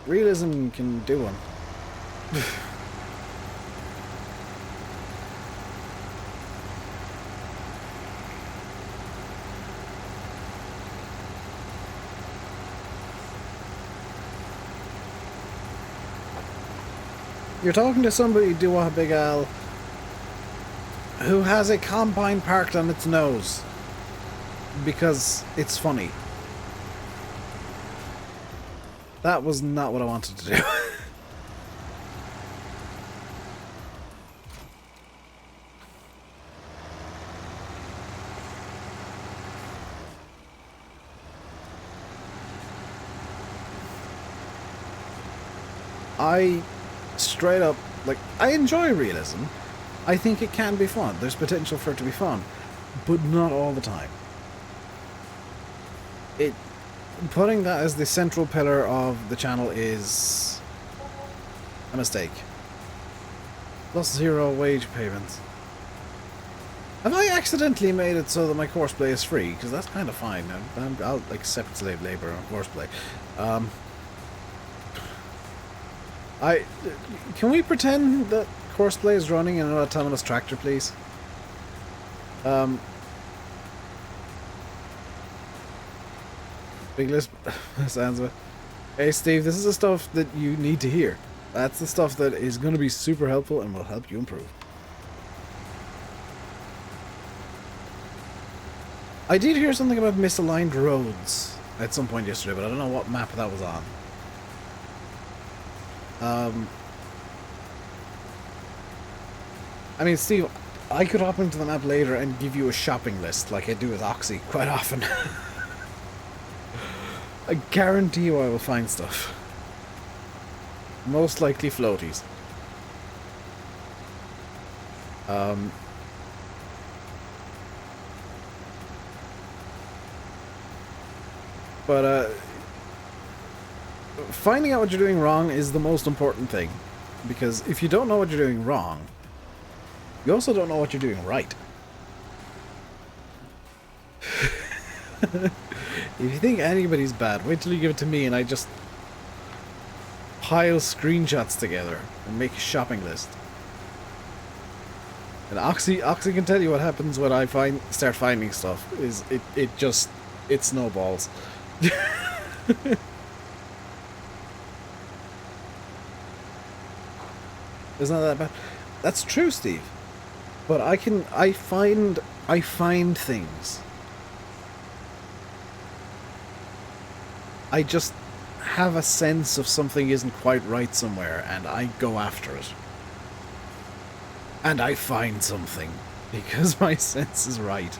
Realism can do one. You're talking to somebody, Dua Big Al, who has a combine parked on its nose because it's funny. That was not what I wanted to do. I straight up, like, I enjoy realism. I think it can be fun. There's potential for it to be fun, but not all the time. Putting that as the central pillar of the channel is a mistake. Plus 0 wage payments. Have I accidentally made it so that my courseplay is free? Because that's kind of fine. I'll accept slave labor on courseplay. Can we pretend that courseplay is running in an autonomous tractor, please? Big list sounds of it. Hey Steve, this is the stuff that you need to hear. That's the stuff that is going to be super helpful and will help you improve. I did hear something about misaligned roads at some point yesterday, but I don't know what map that was on. I mean, Steve, I could hop into the map later and give you a shopping list like I do with Oxy quite often. I guarantee you I will find stuff. Most likely floaties. But finding out what you're doing wrong is the most important thing. Because if you don't know what you're doing wrong, you also don't know what you're doing right. If you think anybody's bad, wait till you give it to me and I just pile screenshots together and make a shopping list. And Oxy can tell you what happens when I start finding stuff. It snowballs. It's not that bad. That's true, Steve. But I find things. I just have a sense of something isn't quite right somewhere, and I go after it. And I find something, because my sense is right.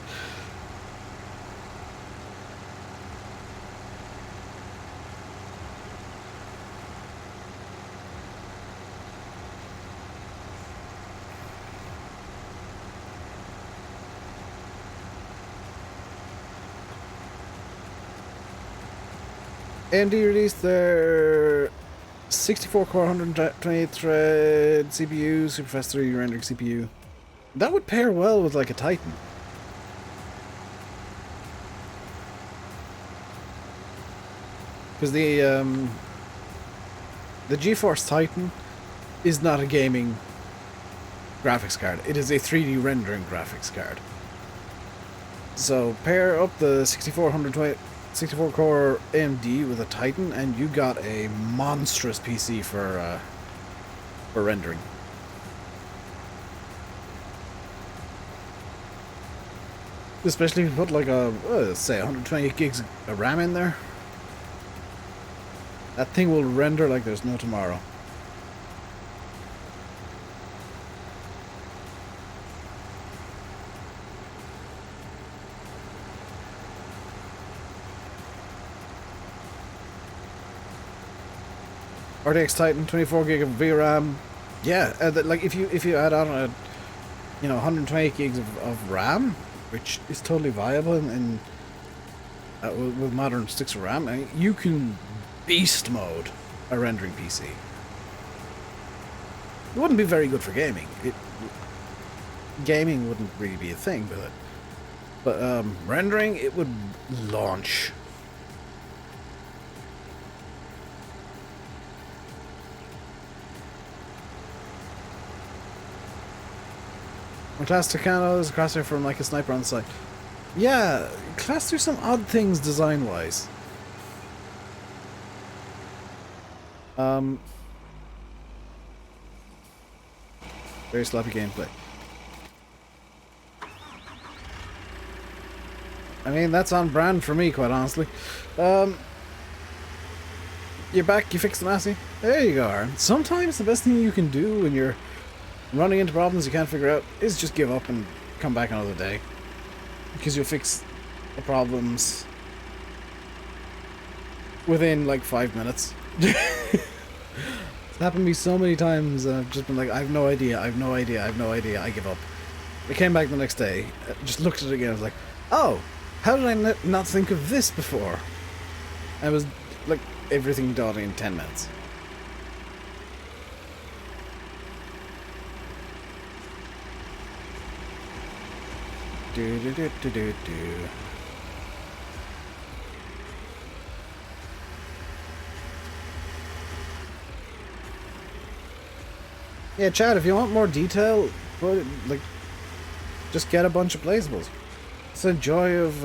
AMD released their 64-core 128-thread CPU, super fast 3D rendering CPU. That would pair well with like a Titan. Because the GeForce Titan is not a gaming graphics card. It is a 3D rendering graphics card. So pair up the 64-core AMD with a Titan, and you got a monstrous PC for rendering. Especially if you put like say 128 gigs of RAM in there. That thing will render like there's no tomorrow. RTX Titan, 24 gig of VRAM. Yeah, like if you add on a 128 gigs of RAM, which is totally viable and with modern sticks of RAM, you can beast mode a rendering PC. It wouldn't be very good for gaming. Gaming wouldn't really be a thing with it. But rendering, it would launch. When Class Tucano is a crosshair from like a sniper on the side. Yeah, Class do some odd things design-wise. Very sloppy gameplay. I mean, that's on brand for me, quite honestly. You're back, you fixed the Massey? There you go, Aaron. Sometimes the best thing you can do when you're running into problems you can't figure out is just give up and come back another day. Because you'll fix the problems within like 5 minutes. It's happened to me so many times, I've just been like, I have no idea, I give up. I came back the next day, just looked at it again, I was like, oh, how did I not think of this before? I was like, everything done in 10 minutes. Do. Yeah, Chad, if you want more detail, like, just get a bunch of placeables. It's the joy of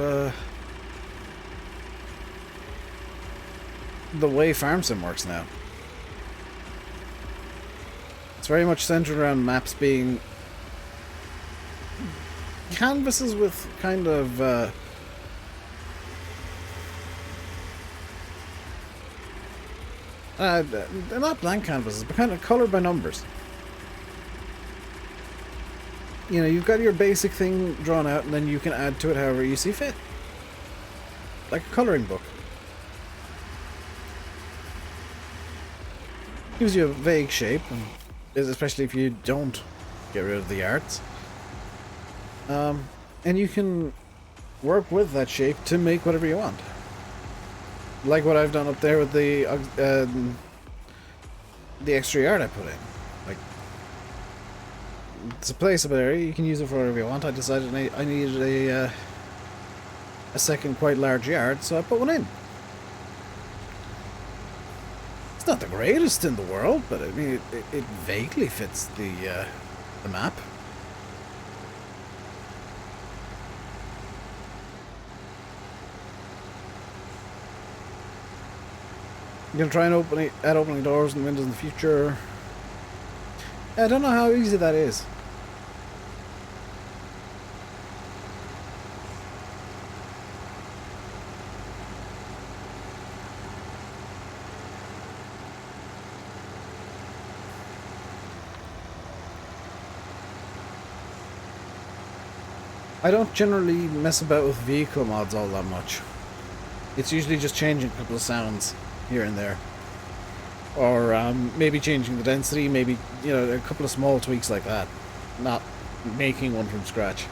the way farm sim works now. It's very much centered around maps being canvases with kind of they're not blank canvases, but kind of colored by numbers. You know, you've got your basic thing drawn out, and then you can add to it however you see fit. Like a colouring book. Gives you a vague shape, and especially if you don't get rid of the arts. And you can work with that shape to make whatever you want. Like what I've done up there with the extra yard I put in. Like, it's a placeable area, you can use it for whatever you want. I decided I needed a second quite large yard, so I put one in. It's not the greatest in the world, but I mean, it vaguely fits the map. I'm gonna try and add opening doors and windows in the future. I don't know how easy that is. I don't generally mess about with vehicle mods all that much. It's usually just changing a couple of sounds here and there. Or maybe changing the density, maybe, you know, a couple of small tweaks like that. Not making one from scratch.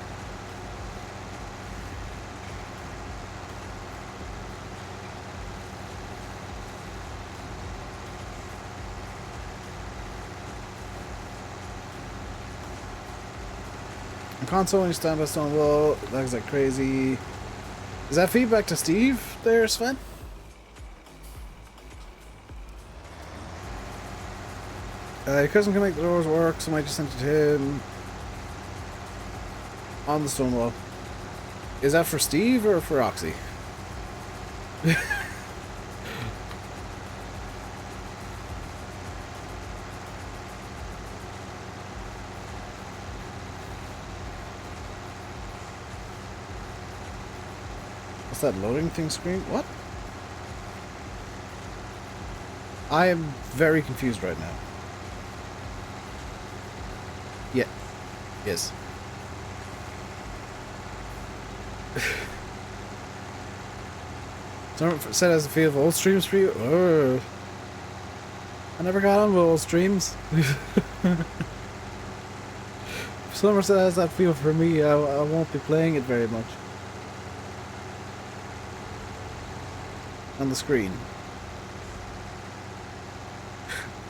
Console when you stand by stone wall, lags like crazy. Is that feedback to Steve there, Sven? Your cousin can make the doors work, so I might just send it to him. On the stone wall. Is that for Steve or for Oxy? What's that loading thing screen? What? I am very confused right now. Yeah. Yes. Someone said as a feel of old streams for you? Oh. I never got on with old streams. If someone said has that feel for me, I won't be playing it very much. On the screen.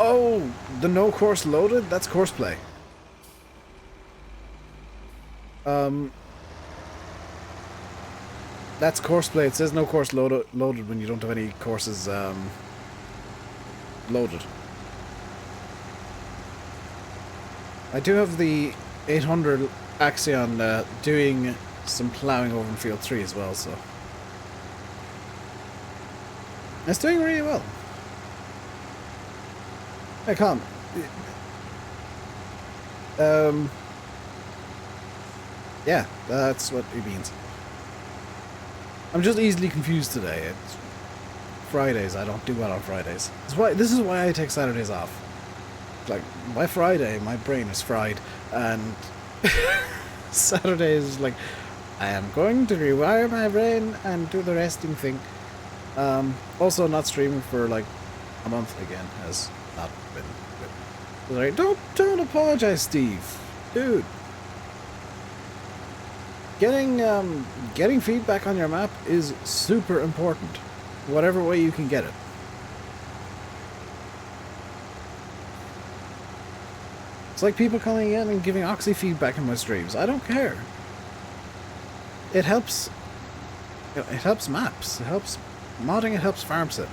Oh, the no course loaded? That's course play. That's course play. It says no course loaded when you don't have any courses loaded. I do have the 800 Axion doing some ploughing over in Field 3 as well, so... It's doing really well. Hey, Con. Yeah, that's what it means. I'm just easily confused today. It's Fridays. I don't do well on Fridays. This is why I take Saturdays off. Like, by Friday, my brain is fried, and Saturday is like, I am going to rewire my brain and do the resting thing. Also, not streaming for like a month again has not been good. Sorry, don't apologize, Steve, dude. Getting feedback on your map is super important, whatever way you can get it. It's like people coming in and giving Oxy feedback in my streams. I don't care. It helps. It helps maps. It helps modding. It helps farm sim.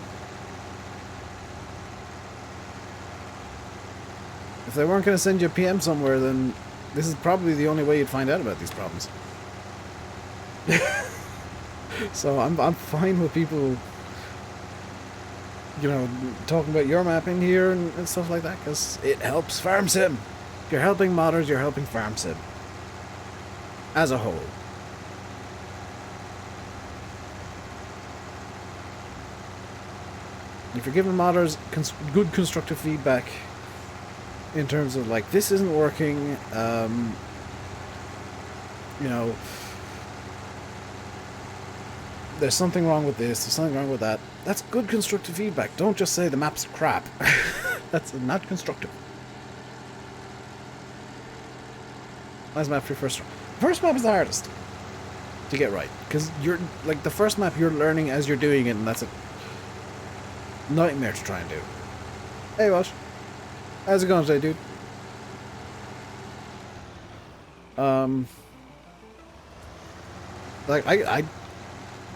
If they weren't going to send you a PM somewhere, then this is probably the only way you'd find out about these problems. So I'm fine with people, you know, talking about your map in here and stuff like that, because it helps farm sim. If you're helping modders, you're helping farm sim as a whole. If you're giving modders good constructive feedback in terms of like, this isn't working, you know, there's something wrong with this, there's something wrong with that. That's good constructive feedback. Don't just say the map's crap. That's not constructive. Nice map for your first run. The first map is the hardest to get right, because you're like, the first map you're learning as you're doing it, and that's a nightmare to try and do. Hey Wash, how's it going today, dude? Like I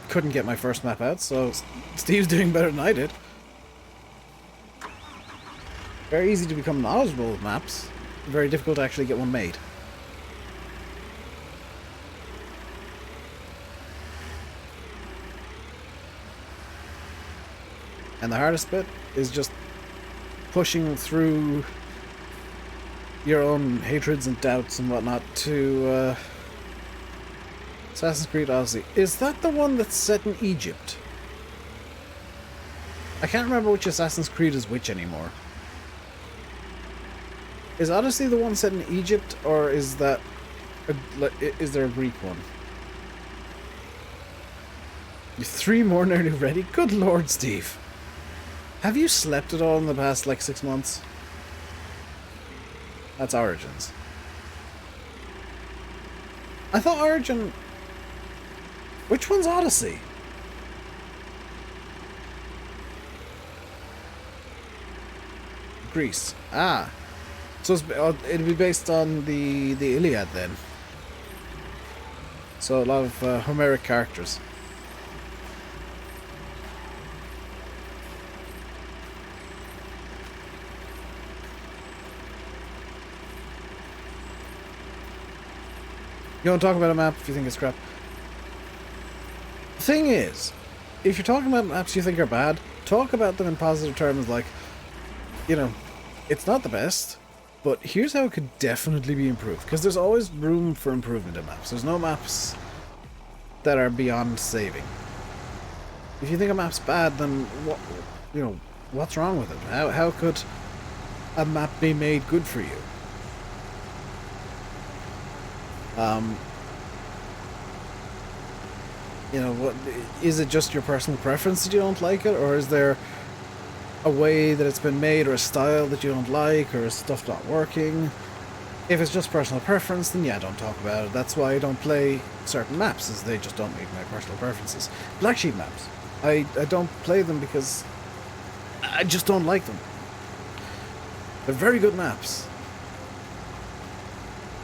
couldn't get my first map out, so Steve's doing better than I did. Very easy to become knowledgeable with maps. Very difficult to actually get one made. And the hardest bit is just pushing through your own hatreds and doubts and whatnot to Assassin's Creed Odyssey. Is that the one that's set in Egypt? I can't remember which Assassin's Creed is which anymore. Is Odyssey the one set in Egypt, or is that is there a Greek one? 3 more nearly ready? Good lord, Steve. Have you slept at all in the past, like, 6 months? That's Origins. I thought Origin... Which one's Odyssey? Greece. Ah. So it'll be based on the Iliad, then. So a lot of Homeric characters. You want to talk about a map if you think it's crap? The thing is, if you're talking about maps you think are bad, talk about them in positive terms, like, you know, it's not the best, but here's how it could definitely be improved. Because there's always room for improvement in maps. There's no maps that are beyond saving. If you think a map's bad, then what, you know, what's wrong with it? How could a map be made good for you? You know, what is it? Just your personal preference that you don't like it, or is there a way that it's been made, or a style that you don't like, or is stuff not working? If it's just personal preference, then yeah, don't talk about it. That's why I don't play certain maps, is they just don't meet my personal preferences. Black Sheep maps, I don't play them because I just don't like them. They're very good maps.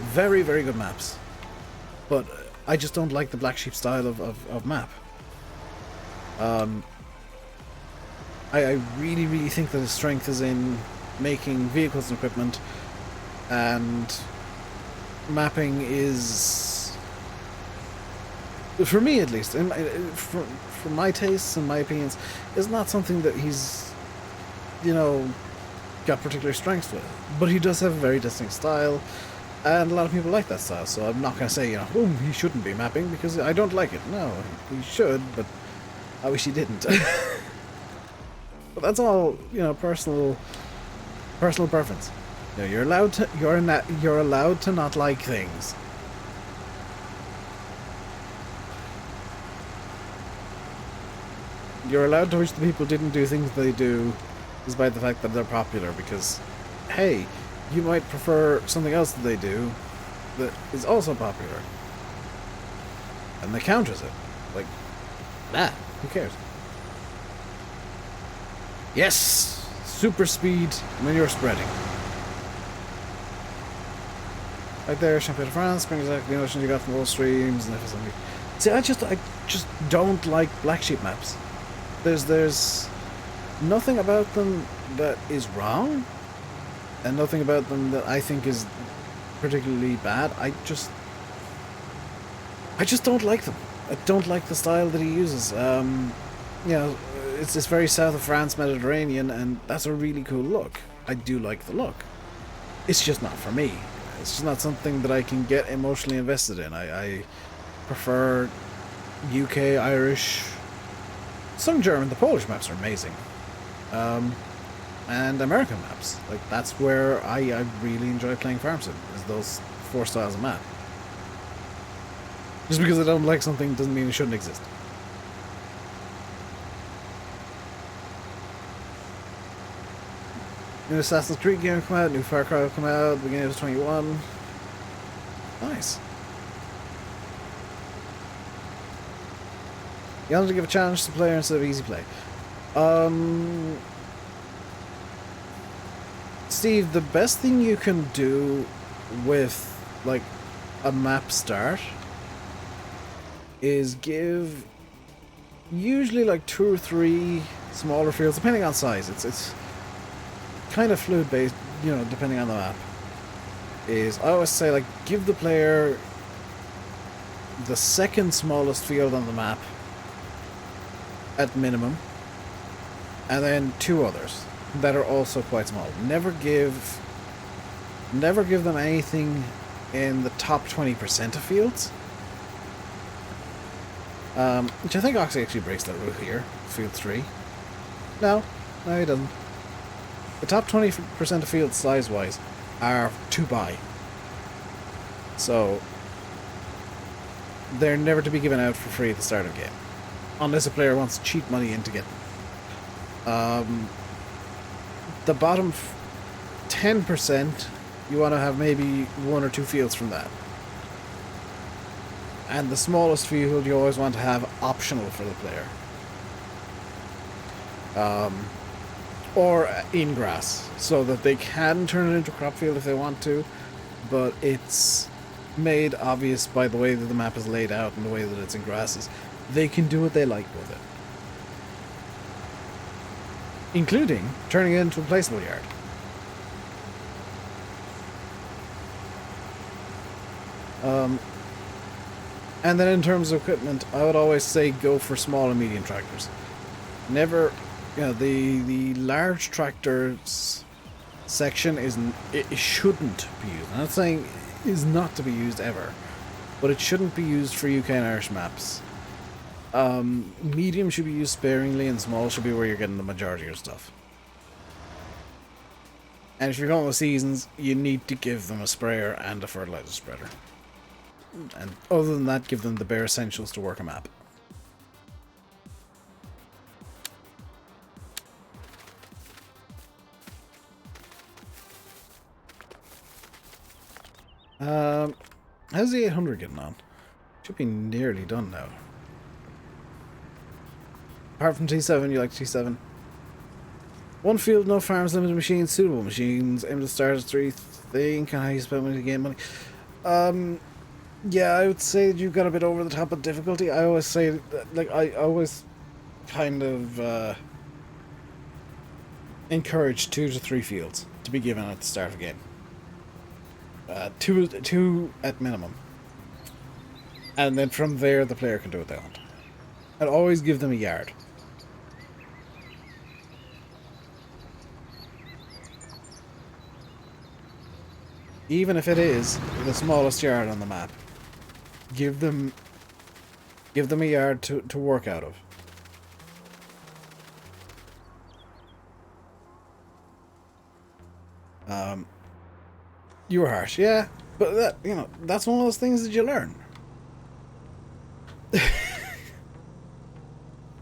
Very, very good maps. But I just don't like the Black Sheep style of map. I really, really think that his strength is in making vehicles and equipment, and mapping is, for me at least, for my tastes and my opinions, is not something that he's, you know, got particular strengths with. But he does have a very distinct style, and a lot of people like that style, so I'm not going to say, you know, oh, he shouldn't be mapping, because I don't like it. No, he should, but I wish he didn't. But that's all, you know, personal preference. You know, you're allowed to not like things. You're allowed to wish the people didn't do things they do, despite the fact that they're popular, because, hey, you might prefer something else that they do that is also popular. And that counters it. Like, who cares? Yes! Super speed manure spreading. Right there, Champagne de France, brings back the ocean you got from all streams and everything. See, I just don't like Black Sheep maps. There's nothing about them that is wrong, and nothing about them that I think is particularly bad. I just don't like them. I don't like the style that he uses. You know, it's very south of France, Mediterranean, and that's a really cool look. I do like the look. It's just not for me. It's just not something that I can get emotionally invested in. I prefer UK, Irish, some German. The Polish maps are amazing. And American maps. Like, that's where I really enjoy playing Farm Sim, is those 4 styles of map. Just because I don't like something doesn't mean it shouldn't exist. New Assassin's Creed game will come out, new Far Cry will come out, beginning of 21. Nice. You wanted to give a challenge to player instead of easy play. Steve, the best thing you can do with, like, a map start is give usually like 2 or 3 smaller fields, depending on size. It's kind of fluid based, you know, depending on the map. Is, I always say, like, give the player the second smallest field on the map at minimum, and then 2 others that are also quite small. Never give them anything in the top 20% of fields. Which I think Oxy actually breaks that rule here. Field 3. No, he doesn't. The top 20% of fields size-wise are to buy. So, they're never to be given out for free at the start of the game. Unless a player wants to cheat money in to get them. The bottom 10%, you want to have maybe 1 or 2 fields from that. And the smallest field you always want to have optional for the player. Or in grass, so that they can turn it into a crop field if they want to, but it's made obvious by the way that the map is laid out and the way that it's in grasses. They can do what they like with it. Including turning it into a placeable yard. And then in terms of equipment, I would always say go for small and medium tractors. Never, you know, the large tractors section it shouldn't be used. I'm not saying it is not to be used ever, but it shouldn't be used for UK and Irish maps. Medium should be used sparingly, and small should be where you're getting the majority of your stuff. And if you're going with seasons, you need to give them a sprayer and a fertilizer spreader. And other than that, give them the bare essentials to work a map. How's the 800 getting on? Should be nearly done now. Apart from T7, you like T7? One field, no farms, limited machines, suitable machines, aim to start at 3, think on how you spend money to gain money. Yeah, I would say that you've got a bit over the top of difficulty. I always say, that, like, I always kind of encourage 2 to 3 fields to be given at the start of a game. Two at minimum. And then from there, the player can do what they want. I'd always give them a yard. Even if it is the smallest yard on the map, give them a yard to work out of. You were harsh, yeah, but that, you know, that's one of those things that you learn.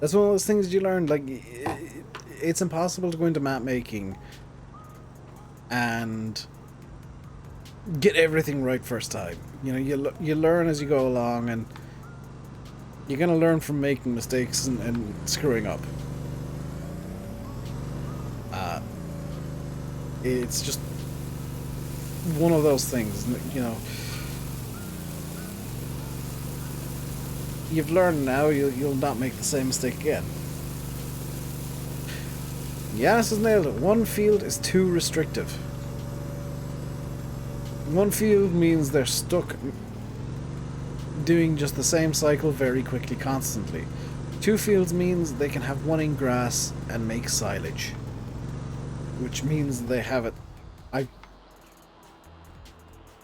That's one of those things that you learn. Like, it's impossible to go into map making and get everything right first time. You know, you learn as you go along, and you're gonna learn from making mistakes and screwing up. It's just one of those things, you know. You've learned now, you'll not make the same mistake again. Yanis has nailed it. One field is too restrictive. One field means they're stuck doing just the same cycle very quickly, constantly. 2 fields means they can have one in grass and make silage, which means they have it.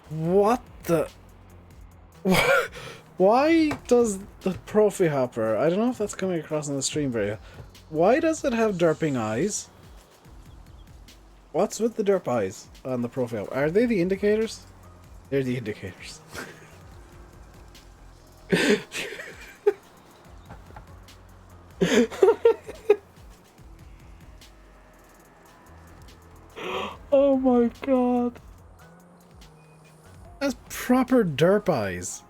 What the? Why does the Profi Hopper, I don't know if that's coming across on the stream very well, why does it have derping eyes? What's with the derp eyes on the Profi Hopper? Are they the indicators? They're the indicators. Oh my god. That's proper derp eyes.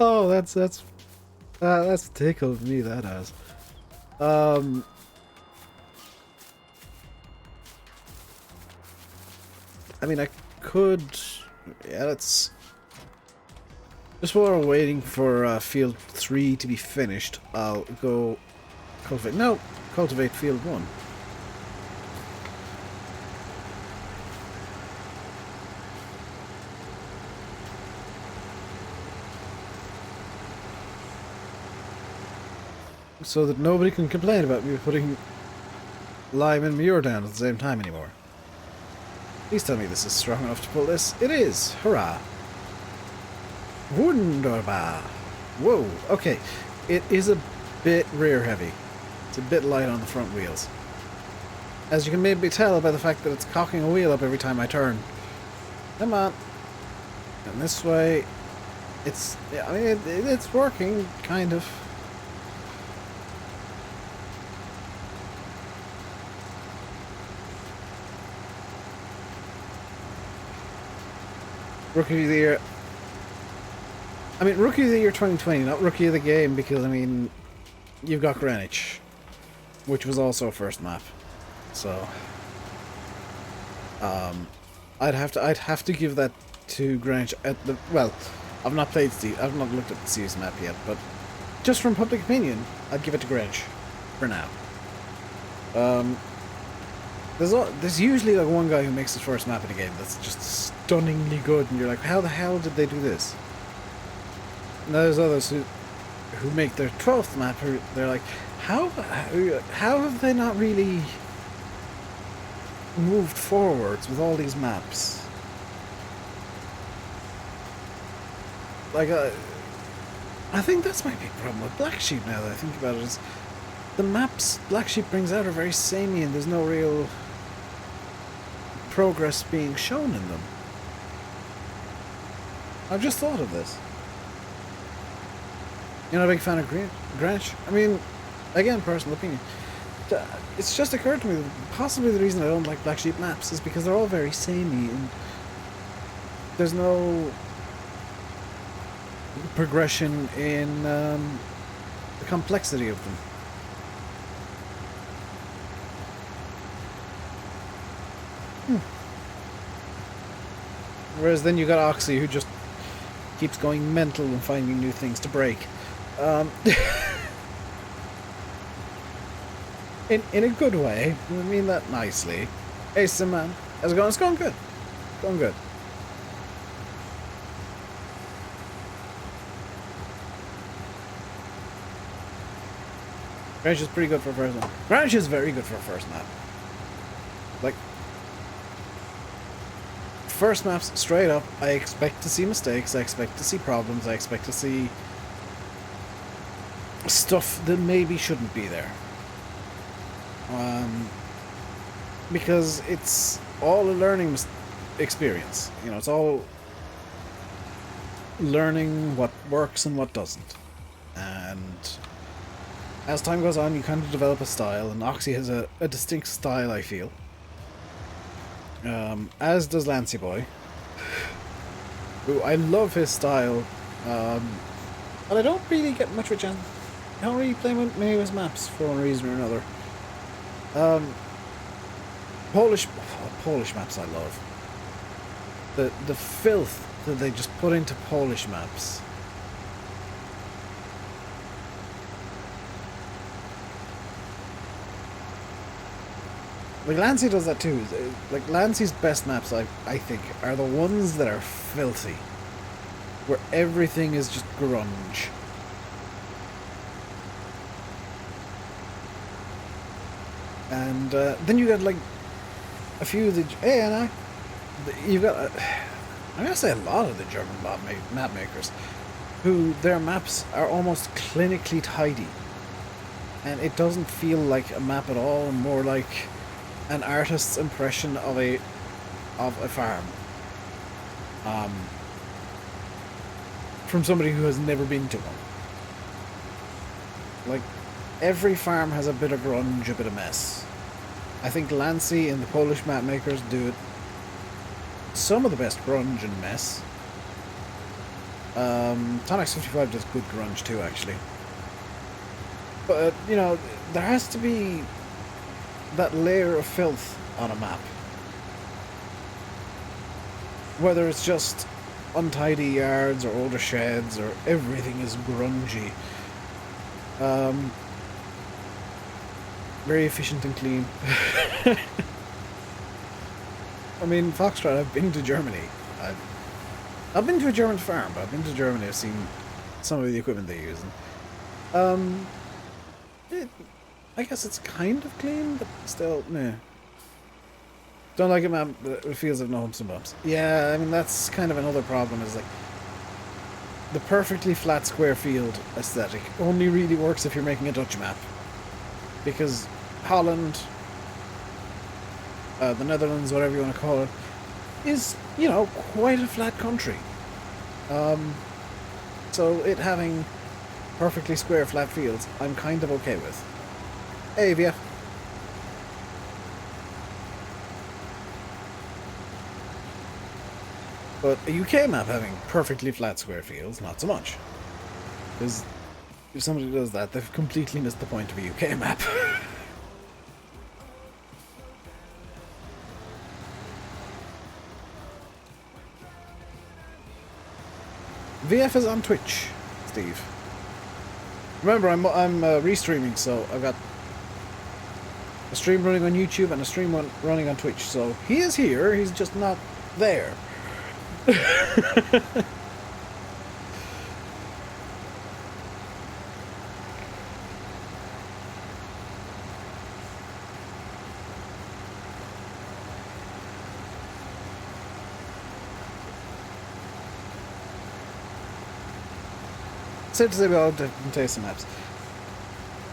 Oh, that's tickled me, that has. I mean, I could... Yeah, let's... Just while we're waiting for field 3 to be finished, I'll go cultivate... No! Cultivate field 1. So that nobody can complain about me putting lime and manure down at the same time anymore. Please tell me this is strong enough to pull this. It is! Hurrah! Wunderbar! Whoa, okay. It is a bit rear heavy. It's a bit light on the front wheels. As you can maybe tell by the fact that it's cocking a wheel up every time I turn. Come on. And this way, it's... Yeah, I mean, it's working, kind of. Rookie of the Year. I mean, Rookie of the Year 2020, not Rookie of the Game, because, I mean, you've got Greenwich, which was also a first map. So, I'd have to give that to Greenwich at the... Well, I've not played Steve. I've not looked at the Steve's map yet, but just from public opinion, I'd give it to Greenwich for now. There's usually like one guy who makes his first map in a game that's just stunningly good, and you're like, how the hell did they do this? And there's others who make their 12th map who they're like, how have they not really moved forwards with all these maps? Like, I think that's my big problem with Black Sheep now that I think about it, is the maps Black Sheep brings out are very samey and there's no real progress being shown in them. I've just thought of this. You're not a big fan of Greenwich? I mean, again, personal opinion. It's just occurred to me that possibly the reason I don't like Black Sheep maps is because they're all very samey and there's no progression in the complexity of them. Whereas then you got Oxy, who just keeps going mental and finding new things to break. In a good way. I mean that nicely. Hey, Simman. How's it going? It's going good. Going good. Greenwich is pretty good for a first map. Greenwich is very good for a first map. Like, first maps, straight up, I expect to see mistakes, I expect to see problems, I expect to see stuff that maybe shouldn't be there. Because it's all a learning experience. You know, it's all learning what works and what doesn't. And as time goes on, you kind of develop a style, and Oxy has a distinct style, I feel. As does Lancy Boy. Who I love his style, but I don't really get much of a chance. I don't really play many of his maps for one reason or another. Polish maps I love. The filth that they just put into Polish maps. Like, Lancy does that too. Like, Lancy's best maps, I think, are the ones that are filthy. Where everything is just grunge. And then you got, like, a few of the... Hey, and you've got... I'm going to say a lot of the German map makers, who their maps are almost clinically tidy. And it doesn't feel like a map at all, more like an artist's impression of a farm. From somebody who has never been to one. Like, every farm has a bit of grunge, a bit of mess. I think Lancy and the Polish map makers do it. Some of the best grunge and mess. Tonix 55 does good grunge too, actually. But, you know, there has to be that layer of filth on a map. Whether it's just untidy yards or older sheds or everything is grungy. Very efficient and clean. I mean, Foxtrot, I've been to Germany. I've been to a German farm, but I've been to Germany. I've seen some of the equipment they use. And, I guess it's kind of clean, but still, meh. Don't like it, man. It feels like no humps and bumps. Yeah, I mean, that's kind of another problem, is like, the perfectly flat square field aesthetic only really works if you're making a Dutch map. Because Holland, the Netherlands, whatever you want to call it, is, you know, quite a flat country. So it having perfectly square flat fields, I'm kind of okay with. Hey, VF. But a UK map having perfectly flat square fields, not so much. Because if somebody does that, they've completely missed the point of a UK map. VF is on Twitch, Steve. Remember, I'm restreaming, so I've got a stream running on YouTube and a stream running on Twitch. So he is here, he's just not there. Safe to say we all have different taste in maps.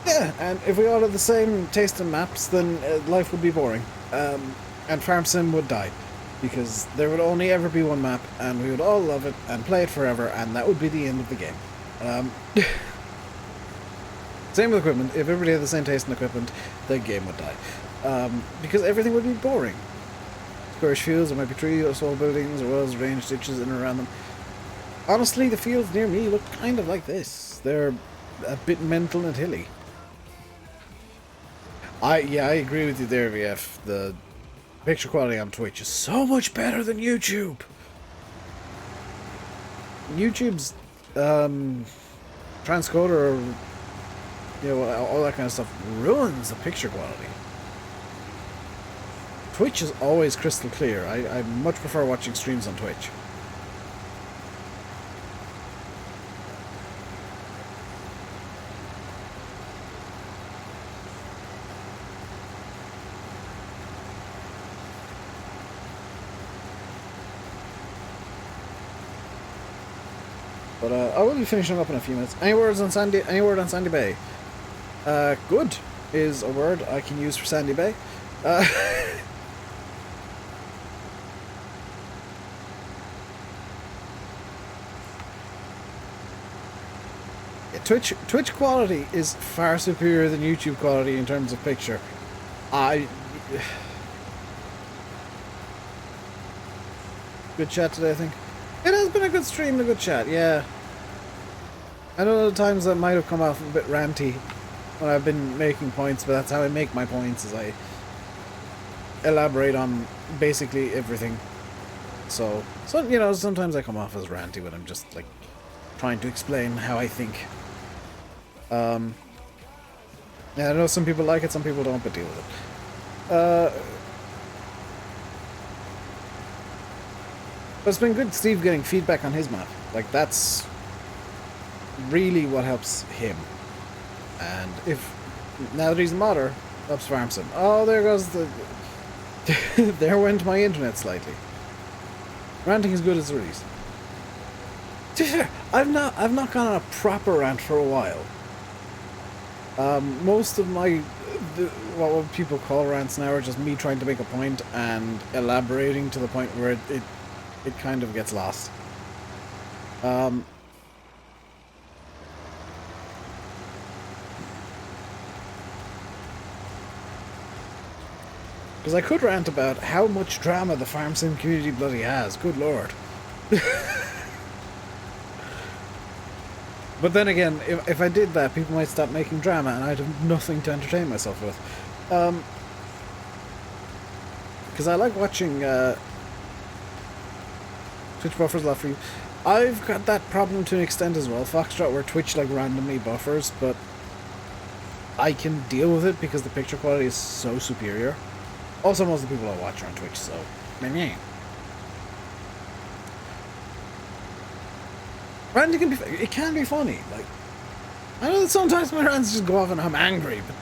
Yeah, and if we all had the same taste in maps, then life would be boring. And Farm Sim would die. Because there would only ever be one map, and we would all love it, and play it forever, and that would be the end of the game. Same with equipment. If everybody had the same taste in equipment, the game would die. Because everything would be boring. Squarish fields, there might be trees or small buildings or wells, range ditches in and around them. Honestly, the fields near me look kind of like this. They're a bit mental and hilly. I agree with you there, VF. The picture quality on Twitch is so much better than YouTube. YouTube's transcoder, you know, all that kind of stuff ruins the picture quality. Twitch is always crystal clear. I much prefer watching streams on Twitch. But I will be finishing up in a few minutes. Any word on Sandy Bay? Good is a word I can use for Sandy Bay. Twitch quality is far superior than YouTube quality in terms of picture. Good chat today, I think. It has been a good stream and a good chat, yeah. I know the times that might have come off a bit ranty when I've been making points, but that's how I make my points, is I elaborate on basically everything. So you know, sometimes I come off as ranty when I'm just, like, trying to explain how I think. Yeah, I know some people like it, some people don't, but deal with it. But it's been good, Steve, getting feedback on his map. Like, that's really what helps him. And if, now that he's a modder, helps Farmson. Oh, there goes the... there went my internet slightly. Ranting is good as it is. To be fair, I've not gone on a proper rant for a while. Most of my, what people call rants now are just me trying to make a point and elaborating to the point where it kind of gets lost. Because I could rant about how much drama the farm sim community bloody has. Good lord. But then again, if I did that, people might stop making drama and I'd have nothing to entertain myself with. Because I like watching Twitch buffers a lot for you. I've got that problem to an extent as well, Foxtrot, where Twitch like randomly buffers, but I can deal with it because the picture quality is so superior. Also, most of the people I watch are on Twitch, so meh. Ranting can be, it can be funny. Like, I know that sometimes my rants just go off and I'm angry, but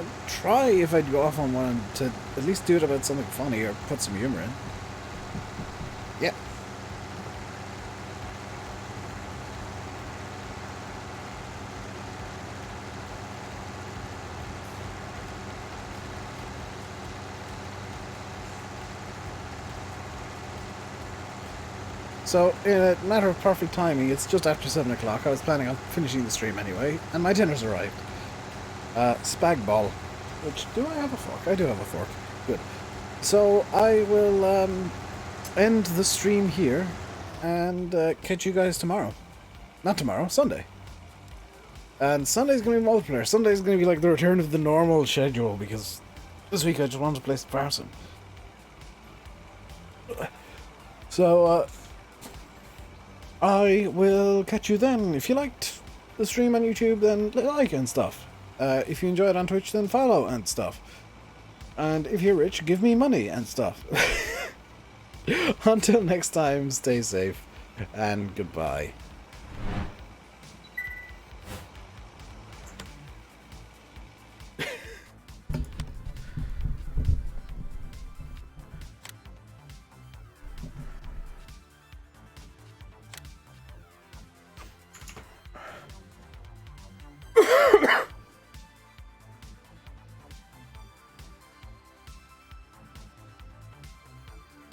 I'd try, if I'd go off on one, to at least do it about something funny or put some humor in. Yep. So, in a matter of perfect timing, it's just after 7 o'clock. I was planning on finishing the stream anyway, and my dinner's arrived. Spag ball. Which, do I have a fork? I do have a fork. Good. So, I will end the stream here, and catch you guys tomorrow. Not tomorrow, Sunday. And Sunday's going to be multiplayer. Sunday's going to be like the return of the normal schedule, because this week I just wanted to play some Farson. So, I will catch you then. If you liked the stream on YouTube, then like and stuff. If you enjoy it on Twitch, then follow and stuff. And if you're rich, give me money and stuff. Until next time, stay safe and goodbye.